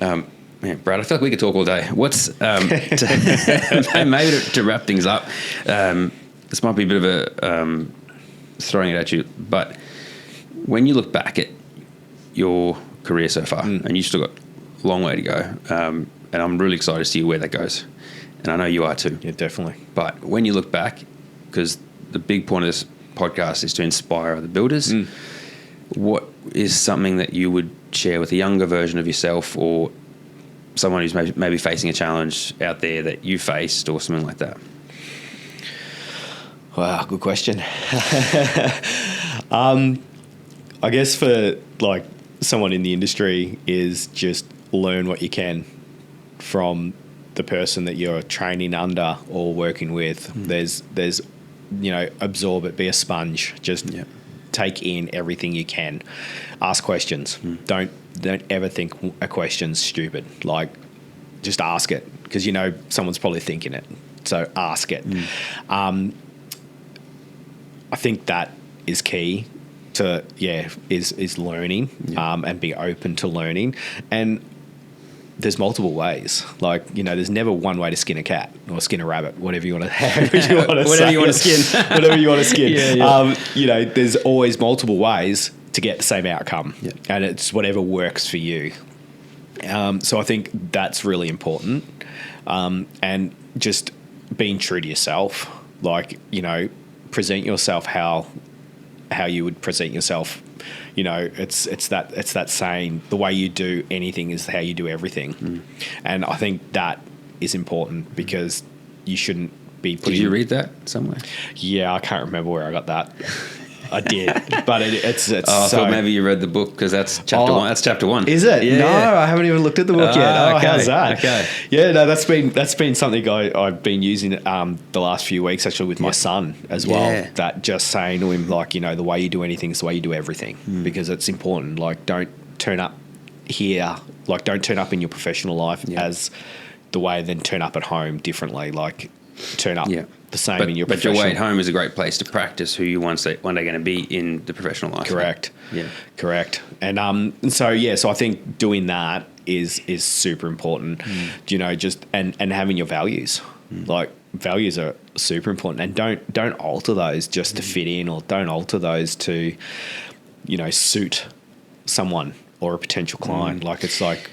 Man, Brad, I feel like we could talk all day. What's maybe to wrap things up? This might be a bit of a throwing it at you, but when you look back at your career so far, and you've still got a long way to go, and I'm really excited to see where that goes, and I know you are too. Yeah, definitely. But when you look back, because the big point of this podcast is to inspire other builders, what is something that you would share with a younger version of yourself, or someone who's maybe facing a challenge out there that you faced, or something like that? Wow, good question. I guess for like someone in the industry is just learn what you can from the person that you're training under or working with. There's absorb it, be a sponge. Just take in everything you can. Ask questions. Don't ever think a question's stupid. Like, just ask it, because someone's probably thinking it. So ask it. I think that is key to is learning, and be open to learning. And there's multiple ways. Like, there's never one way to skin a cat or skin a rabbit, whatever you want to whatever you want to skin. Whatever you want to skin. There's always multiple ways to get the same outcome, and it's whatever works for you. So I think that's really important, and just being true to yourself. Like, present yourself how you would present yourself. It's that saying, the way you do anything is how you do everything. And I think that is important, because you shouldn't be putting... Did you read that somewhere? Yeah, I can't remember where I got that. I did, but it's I thought maybe you read the book, because that's chapter one. That's chapter one. Is it? Yeah. No, I haven't even looked at the book yet. Okay. How's that? Okay. Yeah, no, that's been something I've been using the last few weeks, actually, with my son as well. Yeah. That just saying to him, like, the way you do anything is the way you do everything, because it's important. Like, don't turn up here, like, don't turn up in your professional life as the way, then turn up at home differently. Like, turn up the same in your professional. But your way at home is a great place to practice who you one day going to be in the professional life. Correct. Yeah. Correct. And so I think doing that is super important. Just and having your values. Like, values are super important, and don't alter those just to fit in, or don't alter those to suit someone or a potential client. Like, it's like,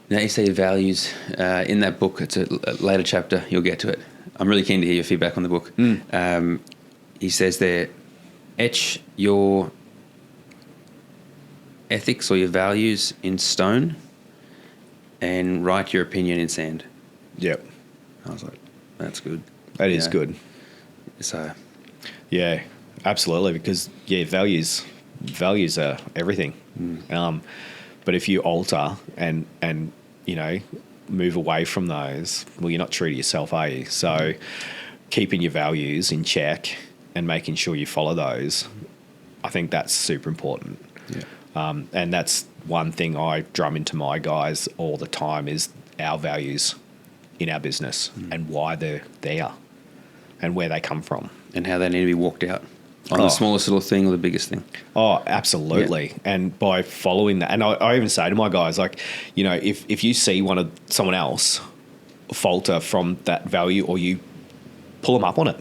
now you say values in that book. It's a later chapter. You'll get to it. I'm really keen to hear your feedback on the book. He says there, etch your ethics or your values in stone and write your opinion in sand. Yep. I was like, that's good. That is good. So, yeah, absolutely. Because values are everything. But if you alter and move away from those, well, you're not true to yourself, are you? So keeping your values in check and making sure you follow those, I think that's super important. Yeah. And that's one thing I drum into my guys all the time, is our values in our business and why they're there and where they come from. And how they need to be walked out on the smallest little thing or the biggest thing. Oh, absolutely. Yeah. And by following that, and I even say to my guys, like, if you see someone else falter from that value, or you pull them up on it,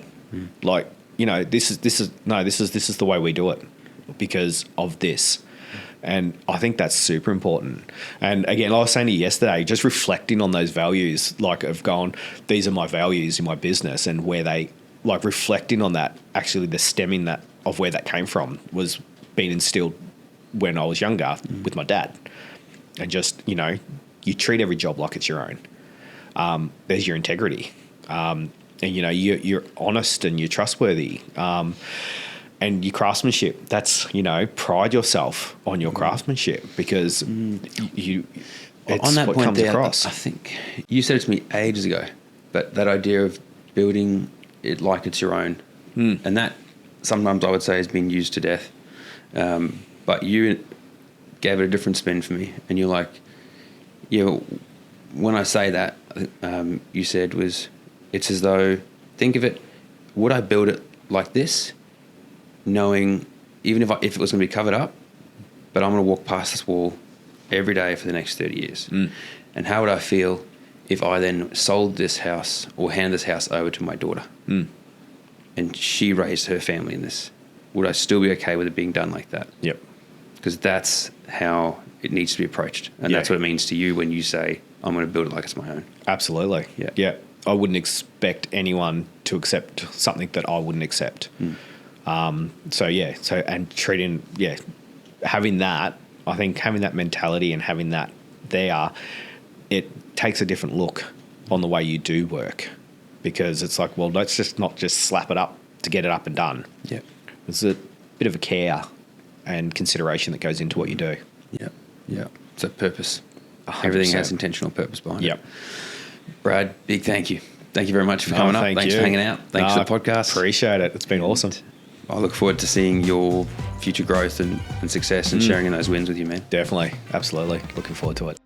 like, this is the way we do it because of this. And I think that's super important. And again, like I was saying to you yesterday, just reflecting on those values, like, of going, these are my values in my business, and where they, like, reflecting on that, actually the stemming that of where that came from was being instilled when I was younger with my dad. And just, you treat every job like it's your own. There's your integrity. And, you're honest and you're trustworthy. And your craftsmanship, that's, pride yourself on your craftsmanship, because it's on that what point comes there, across. I think you said it to me ages ago, but that idea of building it like it's your own, and that sometimes I would say has been used to death. But you gave it a different spin for me, and you're like, when I say that, you said it's as though, think of it would I build it like this, knowing even if it was going to be covered up, but I'm going to walk past this wall every day for the next 30 years. And how would I feel if I then sold this house or handed this house over to my daughter and she raised her family in this? Would I still be okay with it being done like that? Yep. Because that's how it needs to be approached. And that's what it means to you when you say, I'm going to build it like it's my own. Absolutely. Yeah. I wouldn't expect anyone to accept something that I wouldn't accept. And treating, having that, I think having that mentality and having that there, it takes a different look on the way you do work, because it's like, well, let's just not just slap it up to get it up and done. Yeah. There's a bit of a care and consideration that goes into what you do. Yeah. It's a purpose. 100%. Everything has intentional purpose behind it. Yep. Brad, big thank you. Thank you very much for coming up. Thanks for hanging out. Thanks for the podcast. Appreciate it. It's been awesome. I look forward to seeing your future growth and success and sharing in those wins with you, man. Definitely. Absolutely. Looking forward to it.